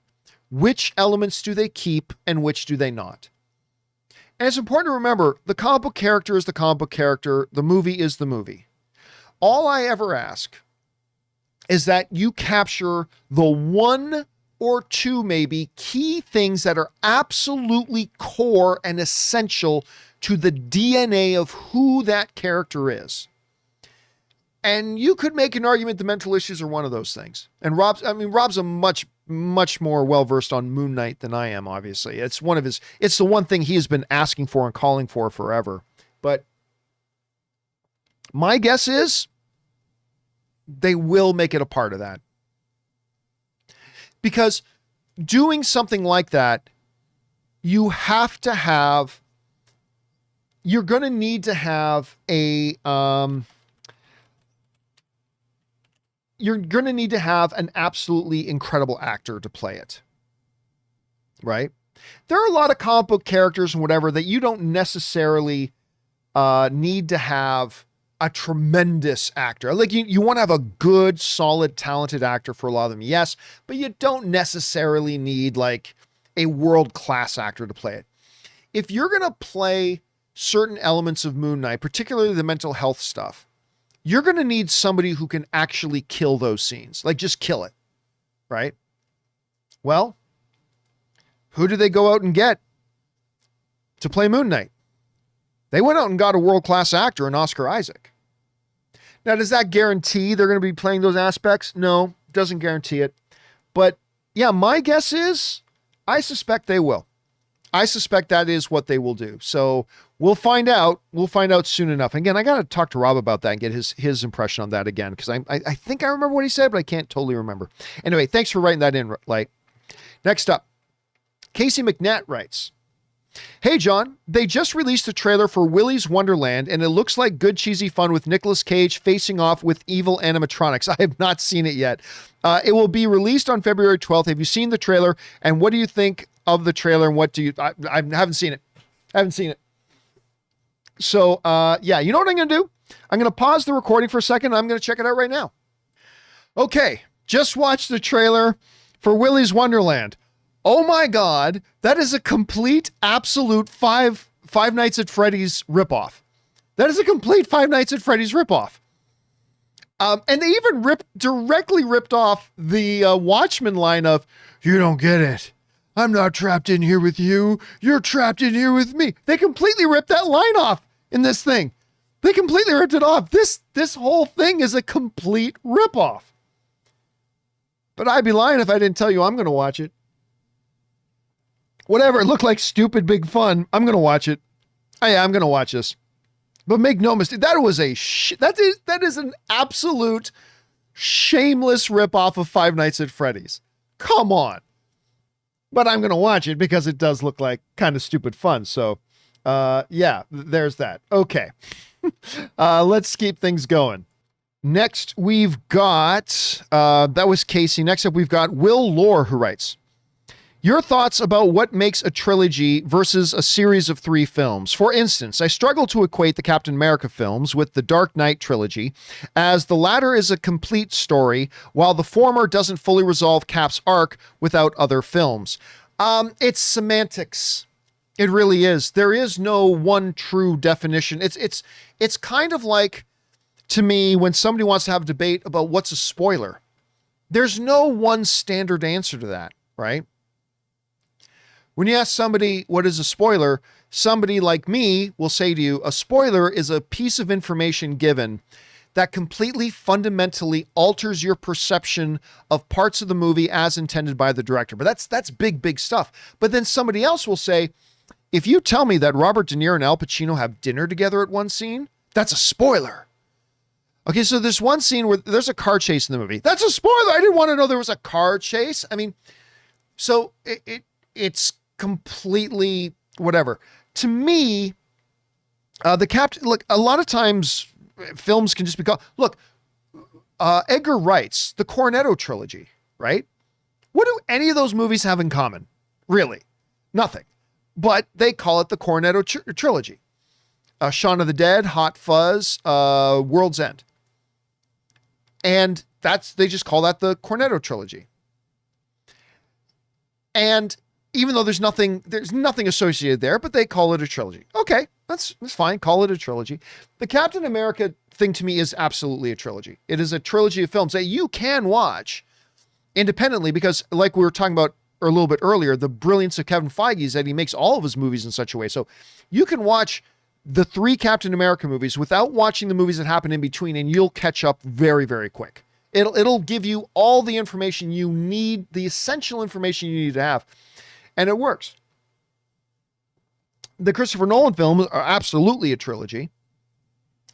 Which elements do they keep and which do they not? And it's important to remember, the comic book character is the comic book character. The movie is the movie. All I ever ask is that you capture the one or two maybe key things that are absolutely core and essential to the DNA of who that character is. And you could make an argument the mental issues are one of those things. And Rob's a much more well-versed on Moon Knight than I am, obviously. It's the one thing he has been asking for and calling for forever. But my guess is they will make it a part of that. Because doing something like that, you're going to need to have you're going to need to have an absolutely incredible actor to play it. Right? There are a lot of comic book characters and whatever that you don't necessarily need to have a tremendous actor. Like you want to have a good, solid, talented actor for a lot of them. Yes, but you don't necessarily need like a world-class actor to play it. If you're going to play certain elements of Moon Knight, particularly the mental health stuff, you're going to need somebody who can actually kill those scenes. Like just kill it. Right? Well, who did they go out and get to play Moon Knight? They went out and got a world-class actor in Oscar Isaac. Now, does that guarantee they're going to be playing those aspects? No, doesn't guarantee it. But yeah, my guess is I suspect they will. I suspect that is what they will do. So we'll find out. We'll find out soon enough. Again, I got to talk to Rob about that and get his impression on that again, because I think I remember what he said, but I can't totally remember. Anyway, thanks for writing that in, Light. Next up, Casey McNatt writes, "Hey, John, they just released the trailer for Willy's Wonderland, and it looks like good cheesy fun with Nicolas Cage facing off with evil animatronics. I have not seen it yet. It will be released on February 12th. Have you seen the trailer? And what do you think of the trailer? And what do you... I haven't seen it. So, yeah, you know what I'm going to do? I'm going to pause the recording for a second. I'm going to check it out right now. Okay, just watched the trailer for Willy's Wonderland. Oh my God, that is a complete, absolute Five Nights at Freddy's ripoff. That is a complete Five Nights at Freddy's ripoff. And they even directly ripped off the Watchmen line of, "You don't get it. I'm not trapped in here with you. You're trapped in here with me." They completely ripped that line off in this thing. They completely ripped it off. This whole thing is a complete ripoff. But I'd be lying if I didn't tell you I'm going to watch it. Whatever, it looked like stupid big fun. I'm going to watch it. I'm going to watch this. But make no mistake, that was that is an absolute shameless ripoff of Five Nights at Freddy's. Come on. But I'm going to watch it because it does look like kind of stupid fun. So, yeah, there's that. Okay. Let's keep things going. Next, we've got, that was Casey. Next up, we've got Will Lore, who writes, "Your thoughts about what makes a trilogy versus a series of 3 films. For instance, I struggle to equate the Captain America films with the Dark Knight trilogy, as the latter is a complete story, while the former doesn't fully resolve Cap's arc without other films." It's semantics. It really is. There is no one true definition. It's kind of like, to me, when somebody wants to have a debate about what's a spoiler. There's no one standard answer to that, right? When you ask somebody what is a spoiler, somebody like me will say to you, a spoiler is a piece of information given that completely fundamentally alters your perception of parts of the movie as intended by the director. But that's big, big stuff. But then somebody else will say, if you tell me that Robert De Niro and Al Pacino have dinner together at one scene, that's a spoiler. Okay, so there's one scene where there's a car chase in the movie. That's a spoiler. I didn't want to know there was a car chase. I mean, so it's completely whatever. To me, the captain, look, a lot of times films can just be called, look, Edgar Wright's The Cornetto Trilogy, right? What do any of those movies have in common? Really? Nothing. But they call it the Cornetto Trilogy. Shaun of the Dead, Hot Fuzz, World's End. And they just call that the Cornetto Trilogy. And even though there's nothing associated there, but they call it a trilogy. Okay, that's fine. Call it a trilogy. The Captain America thing to me is absolutely a trilogy. It is a trilogy of films that you can watch independently because, like we were talking about a little bit earlier, the brilliance of Kevin Feige is that he makes all of his movies in such a way. So you can watch the 3 Captain America movies without watching the movies that happen in between, and you'll catch up very, very quick. It'll give you all the information you need, the essential information you need to have. And it works. The Christopher Nolan films are absolutely a trilogy.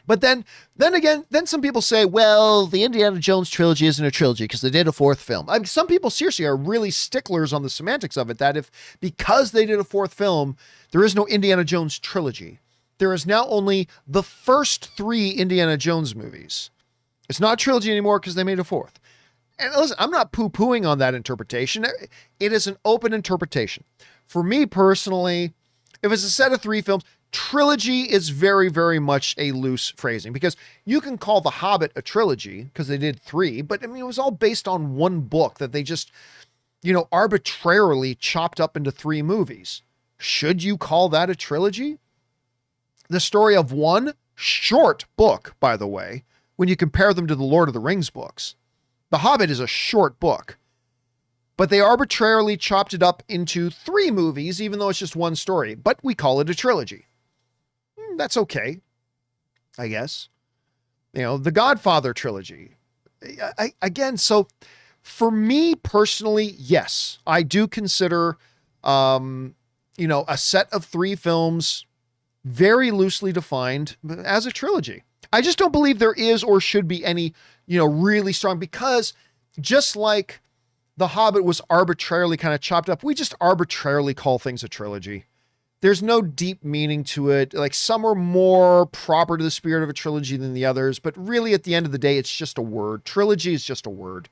But then again, some people say, well, the Indiana Jones trilogy isn't a trilogy because they did a 4th film. I mean, some people seriously are really sticklers on the semantics of it, that because they did a 4th film, there is no Indiana Jones trilogy. There is now only the first 3 Indiana Jones movies. It's not a trilogy anymore because they made a 4th. And listen, I'm not poo-pooing on that interpretation. It is an open interpretation. For me personally, if it's a set of 3 films, trilogy is very, very much a loose phrasing because you can call The Hobbit a trilogy because they did 3, but I mean, it was all based on one book that they just, arbitrarily chopped up into 3 movies. Should you call that a trilogy? The story of one short book, by the way, when you compare them to the Lord of the Rings books. The Hobbit is a short book, but they arbitrarily chopped it up into 3 movies, even though it's just one story, but we call it a trilogy. That's okay, I guess. The Godfather trilogy. So for me personally, yes, I do consider, a set of 3 films very loosely defined as a trilogy. I just don't believe there is or should be any, really strong, because just like The Hobbit was arbitrarily kind of chopped up, we just arbitrarily call things a trilogy. There's no deep meaning to it. Like, some are more proper to the spirit of a trilogy than the others, but really at the end of the day, it's just a word. Trilogy is just a word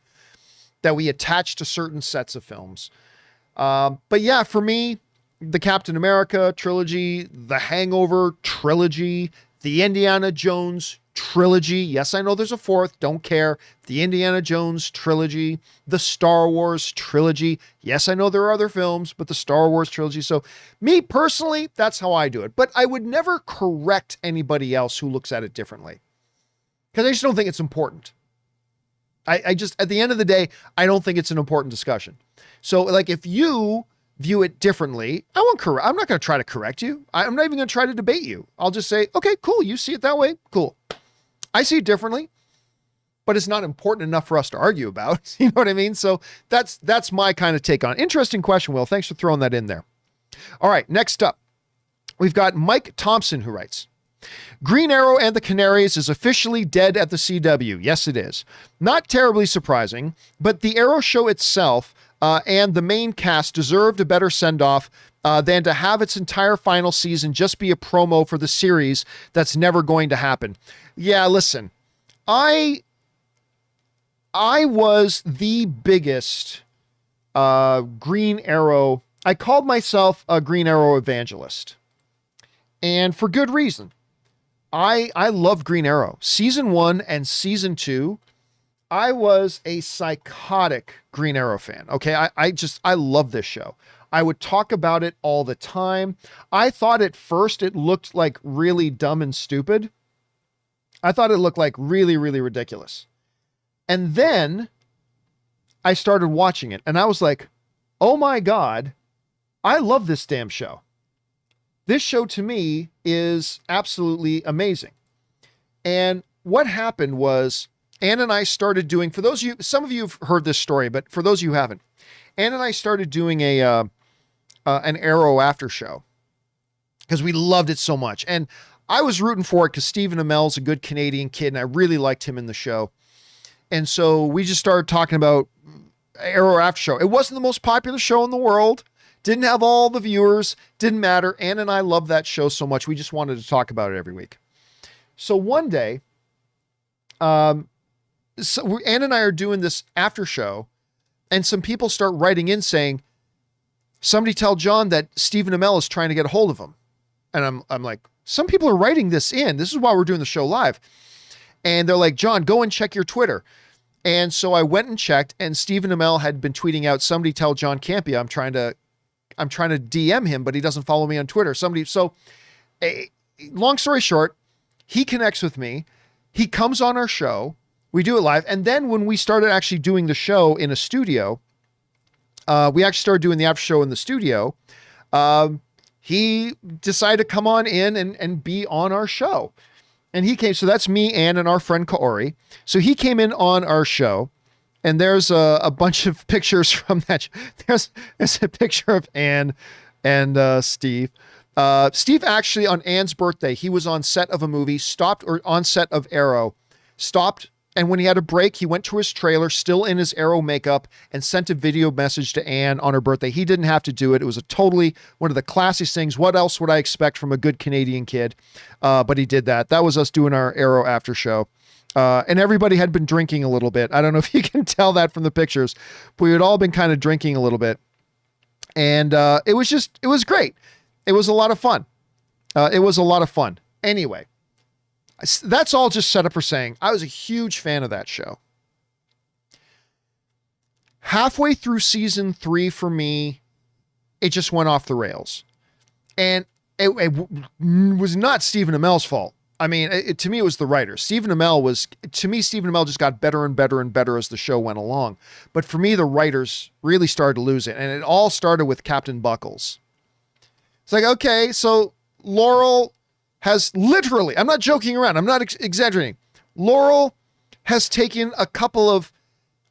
that we attach to certain sets of films. But yeah, for me, the Captain America trilogy, the Hangover trilogy, the Indiana Jones trilogy. Yes, I know there's a 4th. Don't care. The Indiana Jones trilogy, the Star Wars trilogy. Yes, I know there are other films, but the Star Wars trilogy. So me personally, that's how I do it. But I would never correct anybody else who looks at it differently because I just don't think it's important. I just, at the end of the day, I don't think it's an important discussion. So like, if you view it differently, I'm not going to try to correct you. I'm not even going to try to debate you. I'll just say, okay, cool. You see it that way. Cool. I see it differently, but it's not important enough for us to argue about. You know what I mean? So that's my kind of take on it. Interesting question, Will. Thanks for throwing that in there. All right. Next up, we've got Mike Thompson, who writes, Green Arrow and the Canaries is officially dead at the CW. Yes, it is. Not terribly surprising, but the Arrow show itself and the main cast deserved a better send-off than to have its entire final season just be a promo for the series that's never going to happen. Yeah, listen, I was the biggest Green Arrow. I called myself a Green Arrow evangelist, and for good reason. I love Green Arrow. Season 1 and Season 2, I was a psychotic Green Arrow fan. Okay, I love this show. I would talk about it all the time. I thought at first it looked like really dumb and stupid. I thought it looked like really, really ridiculous. And then I started watching it and I was like, oh my God, I love this damn show. This show to me is absolutely amazing. And what happened was Ann and I started doing, for those of you, some of you have heard this story, but for those of you who haven't, Ann and I started doing an Arrow after show because we loved it so much. And I was rooting for it because Stephen Amell's a good Canadian kid and I really liked him in the show. And so we just started talking about Arrow after show. It wasn't the most popular show in the world. Didn't have all the viewers. Didn't matter. Ann and I loved that show so much. We just wanted to talk about it every week. So one day, Ann and I are doing this after show, and some people start writing in saying, somebody tell John that Stephen Amell is trying to get a hold of him. And I'm like, some people are writing this in. This is why we're doing the show live. And they're like, John, go and check your Twitter. And so I went and checked, and Stephen Amell had been tweeting out, somebody tell John Campea I'm trying to DM him, but he doesn't follow me on Twitter. Long story short, he connects with me. He comes on our show. We do it live. And then when we started actually doing the show in a studio, we actually started doing the after show in the studio. He decided to come on in and be on our show. And he came, so that's me, Ann, and our friend Kaori. So he came in on our show, and there's a bunch of pictures from that. There's a picture of Ann and Steve. Steve actually, on Ann's birthday, he was on set of a movie, on set of Arrow, stopped, and when he had a break, he went to his trailer, still in his Arrow makeup, and sent a video message to Ann on her birthday. He didn't have to do it. It was one of the classiest things. What else would I expect from a good Canadian kid? But he did that. That was us doing our Arrow after show. And everybody had been drinking a little bit. I don't know if you can tell that from the pictures, but we had all been kind of drinking a little bit. And it was great. It was a lot of fun. Anyway, that's all just set up for saying I was a huge fan of that show. Halfway through season 3 for me, it just went off the rails. And it was not Stephen Amell's fault. I mean, to me, it was the writer. Stephen Amell just got better and better and better as the show went along. But for me, the writers really started to lose it. And it all started with Captain Buckles. It's like, okay, so Laurel has literally, I'm not joking around, I'm not exaggerating. Laurel has taken a couple of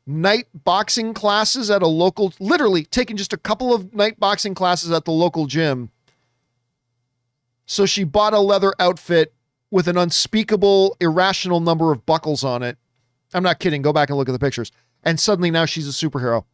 night boxing classes at literally taken just a couple of night boxing classes at the local gym. So she bought a leather outfit with an unspeakable, irrational number of buckles on it. I'm not kidding. Go back and look at the pictures. And suddenly now she's a superhero.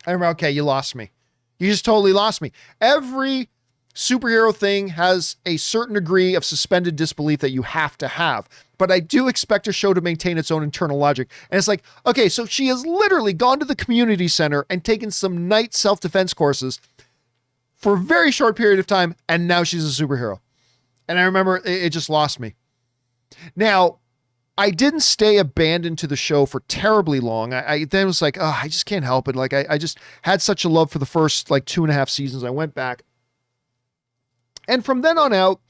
I remember, okay, you lost me. You just totally lost me. Every superhero thing has a certain degree of suspended disbelief that you have to have. But I do expect a show to maintain its own internal logic. And it's like, okay, so she has literally gone to the community center and taken some night self-defense courses for a very short period of time, and now she's a superhero. And I remember it just lost me. Now, I didn't stay abandoned to the show for terribly long. I then was like, oh, I just can't help it. Like, I just had such a love for the first 2.5 seasons. I went back. And from then on out,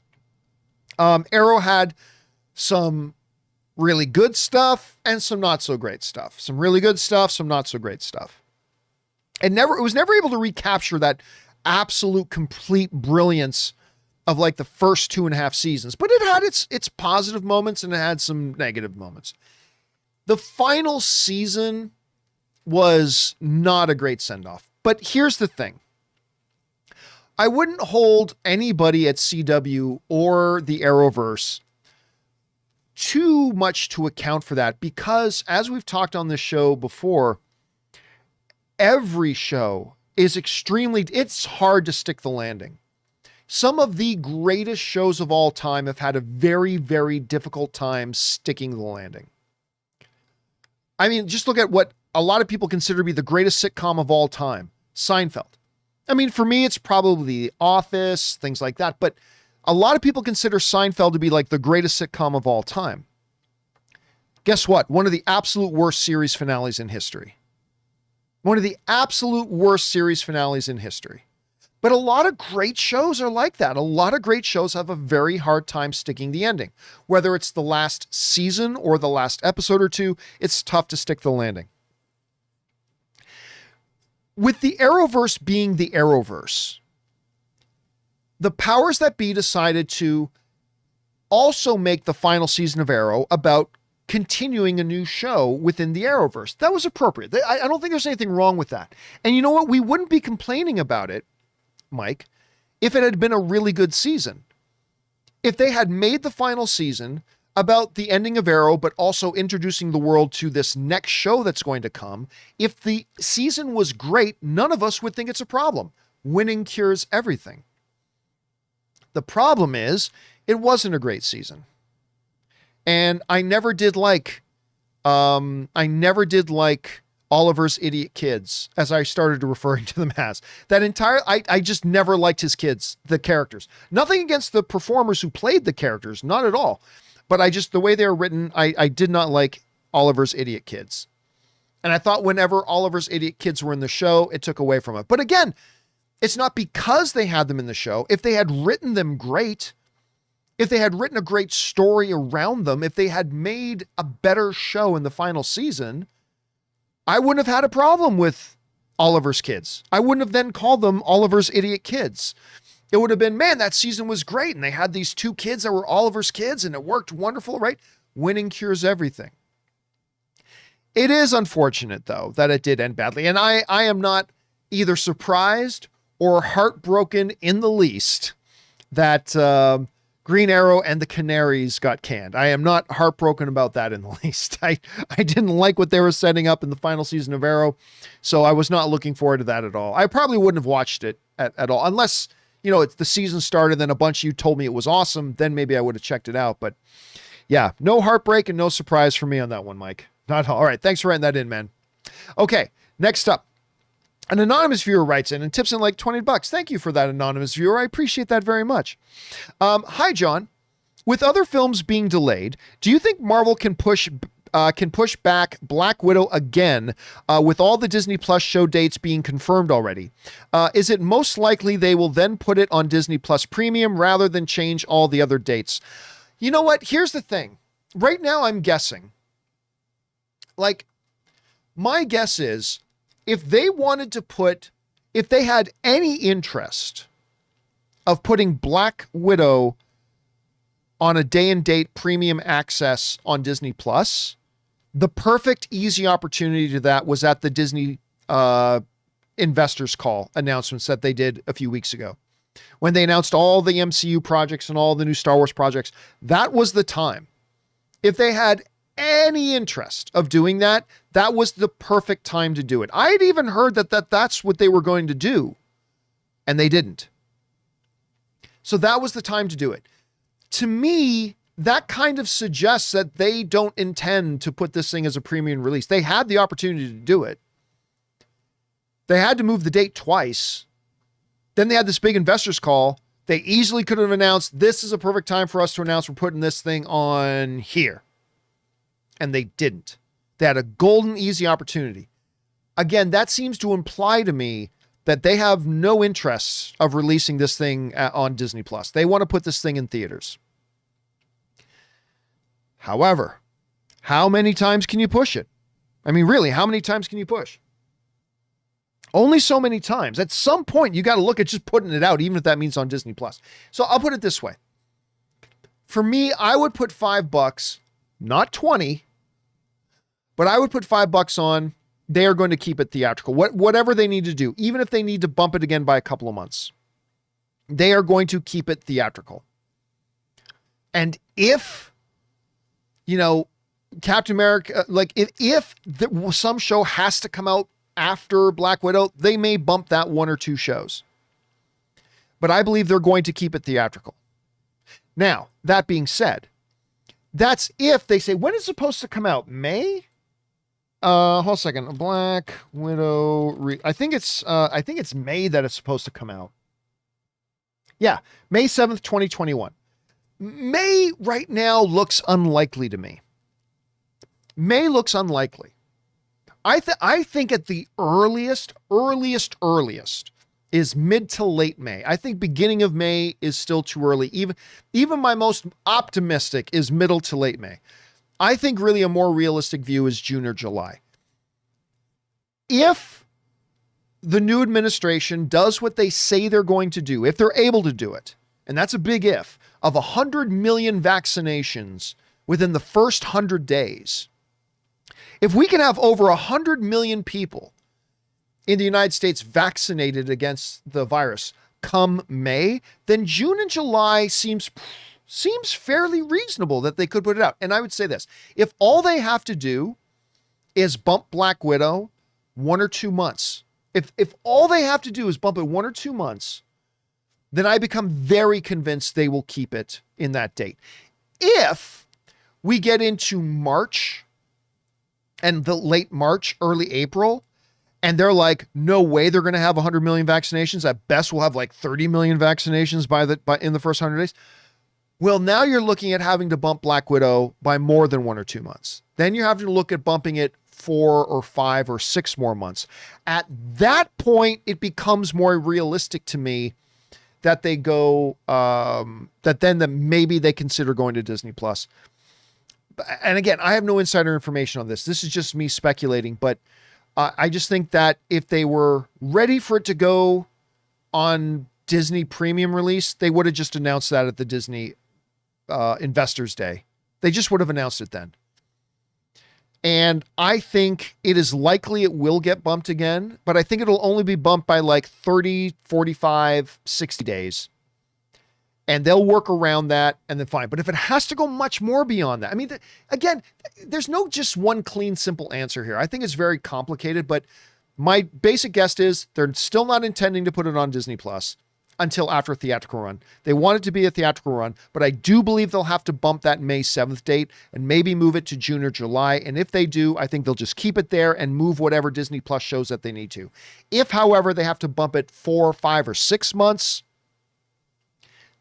Arrow had some really good stuff and some not so great stuff. Some really good stuff, some not so great stuff. It was never able to recapture that absolute complete brilliance of the first 2.5 seasons, but it had its positive moments and it had some negative moments. The final season was not a great send-off, but here's the thing. I wouldn't hold anybody at CW or the Arrowverse too much to account for that because, as we've talked on this show before, every show is it's hard to stick the landing. Some of the greatest shows of all time have had a very, very difficult time sticking the landing. I mean, just look at what a lot of people consider to be the greatest sitcom of all time, Seinfeld. I mean, for me, it's probably The Office, things like that. But a lot of people consider Seinfeld to be the greatest sitcom of all time. Guess what? One of the absolute worst series finales in history. One of the absolute worst series finales in history. But a lot of great shows are like that. A lot of great shows have a very hard time sticking the ending. Whether it's the last season or the last episode or two, it's tough to stick the landing. With the Arrowverse being the Arrowverse, the powers that be decided to also make the final season of Arrow about continuing a new show within the Arrowverse. That was appropriate. I don't think there's anything wrong with that. And you know what? We wouldn't be complaining about it, Mike, if it had been a really good season. If they had made the final season about the ending of Arrow, but also introducing the world to this next show that's going to come, if the season was great, none of us would think it's a problem. Winning cures everything. The problem is, it wasn't a great season. And I never did like Oliver's idiot kids, as I started referring to them as. I just never liked his kids, the characters. Nothing against the performers who played the characters, not at all. But the way they were written, I did not like Oliver's idiot kids. And I thought whenever Oliver's idiot kids were in the show, it took away from it. But again, it's not because they had them in the show. If they had written them great, if they had written a great story around them, if they had made a better show in the final season, I wouldn't have had a problem with Oliver's kids. I wouldn't have then called them Oliver's idiot kids. It would have been, man, that season was great. And they had these two kids that were Oliver's kids and it worked wonderful, right? Winning cures everything. It is unfortunate, though, that it did end badly. And I am not either surprised or heartbroken in the least that Green Arrow and the Canaries got canned. I am not heartbroken about that in the least. I didn't like what they were setting up in the final season of Arrow, so I was not looking forward to that at all. I probably wouldn't have watched it at all, unless, it's the season started, then a bunch of you told me it was awesome, then maybe I would have checked it out. But yeah, no heartbreak and no surprise for me on that one, Mike. Not all. All right, thanks for writing that in, man. Okay, next up. An anonymous viewer writes in and tips in like $20. Thank you for that, anonymous viewer. I appreciate that very much. Hi, John. With other films being delayed, do you think Marvel can push back Black Widow again with all the Disney Plus show dates being confirmed already? Is it most likely they will then put it on Disney Plus Premium rather than change all the other dates? You know what? Here's the thing. Right now, I'm guessing. My guess is, if they had any interest of putting Black Widow on a day and date premium access on Disney Plus, the perfect easy opportunity to that was at the Disney investors call announcements that they did a few weeks ago. When they announced all the MCU projects and all the new Star Wars projects, that was the time. If they had any interest of doing that, that was the perfect time to do it. I had even heard that's what they were going to do, and they didn't. So that was the time to do it. To me, that kind of suggests that they don't intend to put this thing as a premium release. They had the opportunity to do it. They had to move the date twice. Then they had this big investors call. They easily could have announced, this is a perfect time for us to announce we're putting this thing on here. And they didn't. They had a golden, easy opportunity. Again, that seems to imply to me that they have no interest of releasing this thing on Disney Plus. They want to put this thing in theaters. However, how many times can you push it? I mean, really, how many times can you push? Only so many times. At some point, you got to look at just putting it out, even if that means on Disney Plus. So I'll put it this way. For me, I would put $5, not 20. But I would put $5 on, they are going to keep it theatrical. Whatever they need to do, even if they need to bump it again by a couple of months, they are going to keep it theatrical. And if, Captain America, if some show has to come out after Black Widow, they may bump that one or two shows. But I believe they're going to keep it theatrical. Now, that being said, that's if they say, when is it supposed to come out? May? Hold on a second. Black Widow. I think it's May that it's supposed to come out. Yeah. May 7th, 2021. May right now looks unlikely to me. May looks unlikely. I think at the earliest is mid to late May. I think beginning of May is still too early. Even my most optimistic is middle to late May. I think really a more realistic view is June or July. If the new administration does what they say they're going to do, if they're able to do it, and that's a big if, of 100 million vaccinations within the first 100 days, if we can have over 100 million people in the United States vaccinated against the virus come May, then June and July seems fairly reasonable that they could put it out. And I would say this, if all they have to do is bump Black Widow 1 or 2 months, if all they have to do is bump it 1 or 2 months, then I become very convinced they will keep it in that date. If we get into March and the late March, early April, and they're like, no way they're going to have 100 million vaccinations. At best, we'll have like 30 million vaccinations in the first 100 days. Well, now you're looking at having to bump Black Widow by more than 1 or 2 months. Then you have to look at bumping it 4 or 5 or 6 more months. At that point, it becomes more realistic to me that they go, that maybe they consider going to Disney Plus. And again, I have no insider information on this. This is just me speculating, but I just think that if they were ready for it to go on Disney premium release, they would have just announced that at the Disney Investors Day. They just would have announced it then. And I think it is likely it will get bumped again, but I think it'll only be bumped by like 30, 45, 60 days. And they'll work around that and then fine. But if it has to go much more beyond that, I mean, again, there's no just one clean, simple answer here. I think it's very complicated, but my basic guess is they're still not intending to put it on Disney Plus until after a theatrical run. They want it to be a theatrical run, but I do believe they'll have to bump that May 7th date and maybe move it to June or July. And if they do, I think they'll just keep it there and move whatever Disney Plus shows that they need to. If, however, they have to bump it 4, 5, or 6 months,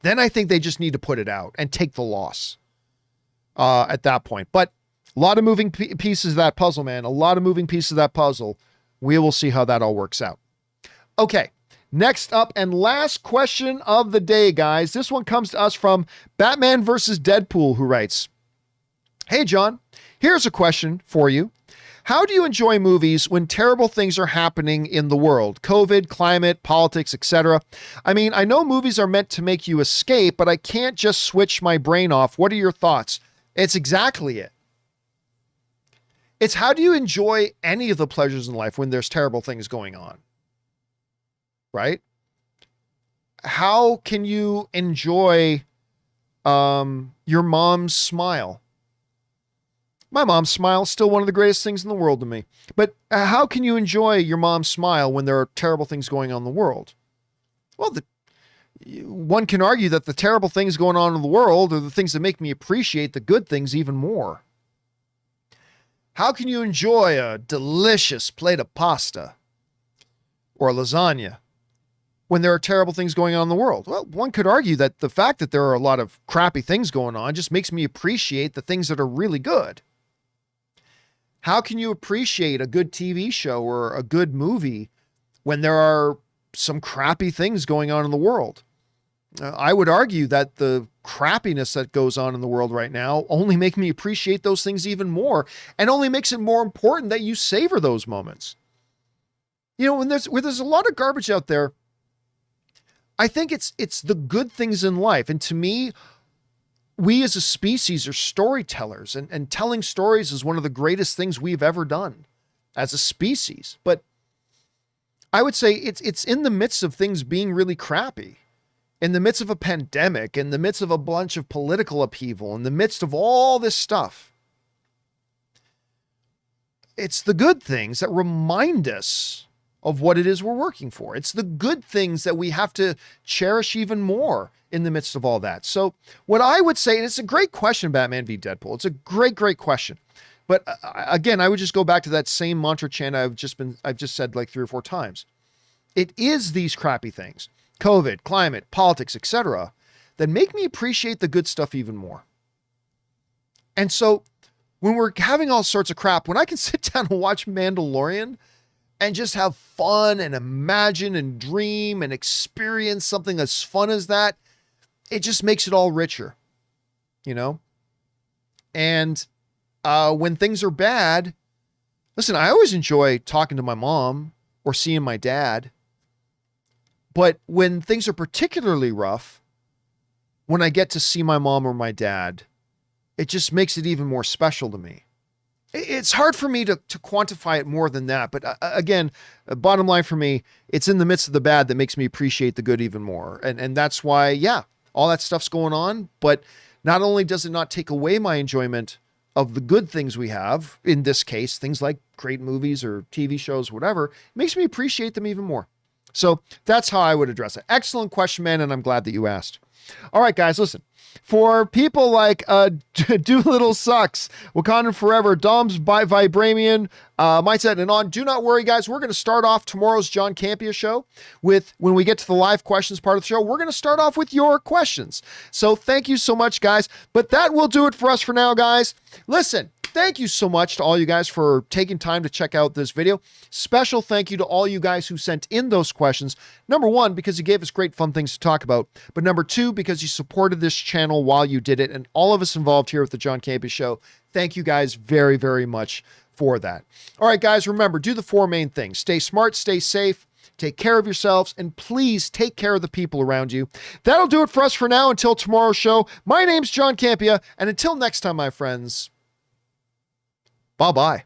then I think they just need to put it out and take the loss at that point. But a lot of moving pieces of that puzzle, man. A lot of moving pieces of that puzzle. We will see how that all works out. Okay, next up and last question of the day, guys. This one comes to us from Batman vs. Deadpool, who writes, "Hey, John, here's a question for you. How do you enjoy movies when terrible things are happening in the world? COVID, climate, politics, etc. I mean, I know movies are meant to make you escape, but I can't just switch my brain off. What are your thoughts?" It's exactly it. It's how do you enjoy any of the pleasures in life when there's terrible things going on? Right? How can you enjoy your mom's smile? My mom's smile is still one of the greatest things in the world to me. But how can you enjoy your mom's smile when there are terrible things going on in the world? Well, one can argue that the terrible things going on in the world are the things that make me appreciate the good things even more. How can you enjoy a delicious plate of pasta or lasagna when there are terrible things going on in the world? Well, one could argue that the fact that there are a lot of crappy things going on just makes me appreciate the things that are really good. How can you appreciate a good TV show or a good movie when there are some crappy things going on in the world? I would argue that the crappiness that goes on in the world right now only make me appreciate those things even more and only makes it more important that you savor those moments. You know, when there's a lot of garbage out there, I think it's the good things in life. And to me, we as a species are storytellers, and telling stories is one of the greatest things we've ever done as a species. But I would say it's in the midst of things being really crappy, in the midst of a pandemic, in the midst of a bunch of political upheaval, in the midst of all this stuff. It's the good things that remind us of what it is we're working for. It's the good things that we have to cherish even more in the midst of all that. So what I would say, and it's a great question, Batman v Deadpool. It's a great, great question. But again, I would just go back to that same mantra chant I've just said like 3 or 4 times. It is these crappy things, COVID, climate, politics, etc., that make me appreciate the good stuff even more. And so when we're having all sorts of crap, when I can sit down and watch Mandalorian and just have fun and imagine and dream and experience something as fun as that, it just makes it all richer, you know? And when things are bad, listen, I always enjoy talking to my mom or seeing my dad. But when things are particularly rough, when I get to see my mom or my dad, it just makes it even more special to me. It's hard for me to quantify it more than that. But again, bottom line for me, it's in the midst of the bad that makes me appreciate the good even more. And that's why, yeah, all that stuff's going on. But not only does it not take away my enjoyment of the good things we have, in this case, things like great movies or TV shows, whatever, it makes me appreciate them even more. So that's how I would address it. Excellent question, man. And I'm glad that you asked. All right, guys, listen. For people like Doolittle Sucks, Wakandan Forever, Dom's by Vibramian, Mindset and on, do not worry, guys. We're going to start off tomorrow's John Campea Show with, when we get to the live questions part of the show, we're going to start off with your questions. So thank you so much, guys. But that will do it for us for now, guys. Listen. Thank you so much to all you guys for taking time to check out this video. Special thank you to all you guys who sent in those questions. Number one, because you gave us great fun things to talk about. But number two, because you supported this channel while you did it. And all of us involved here with the John Campea Show, thank you guys very, very much for that. All right, guys, remember, do the four main things. Stay smart, stay safe, take care of yourselves, and please take care of the people around you. That'll do it for us for now until tomorrow's show. My name's John Campea, and until next time, my friends, bye-bye.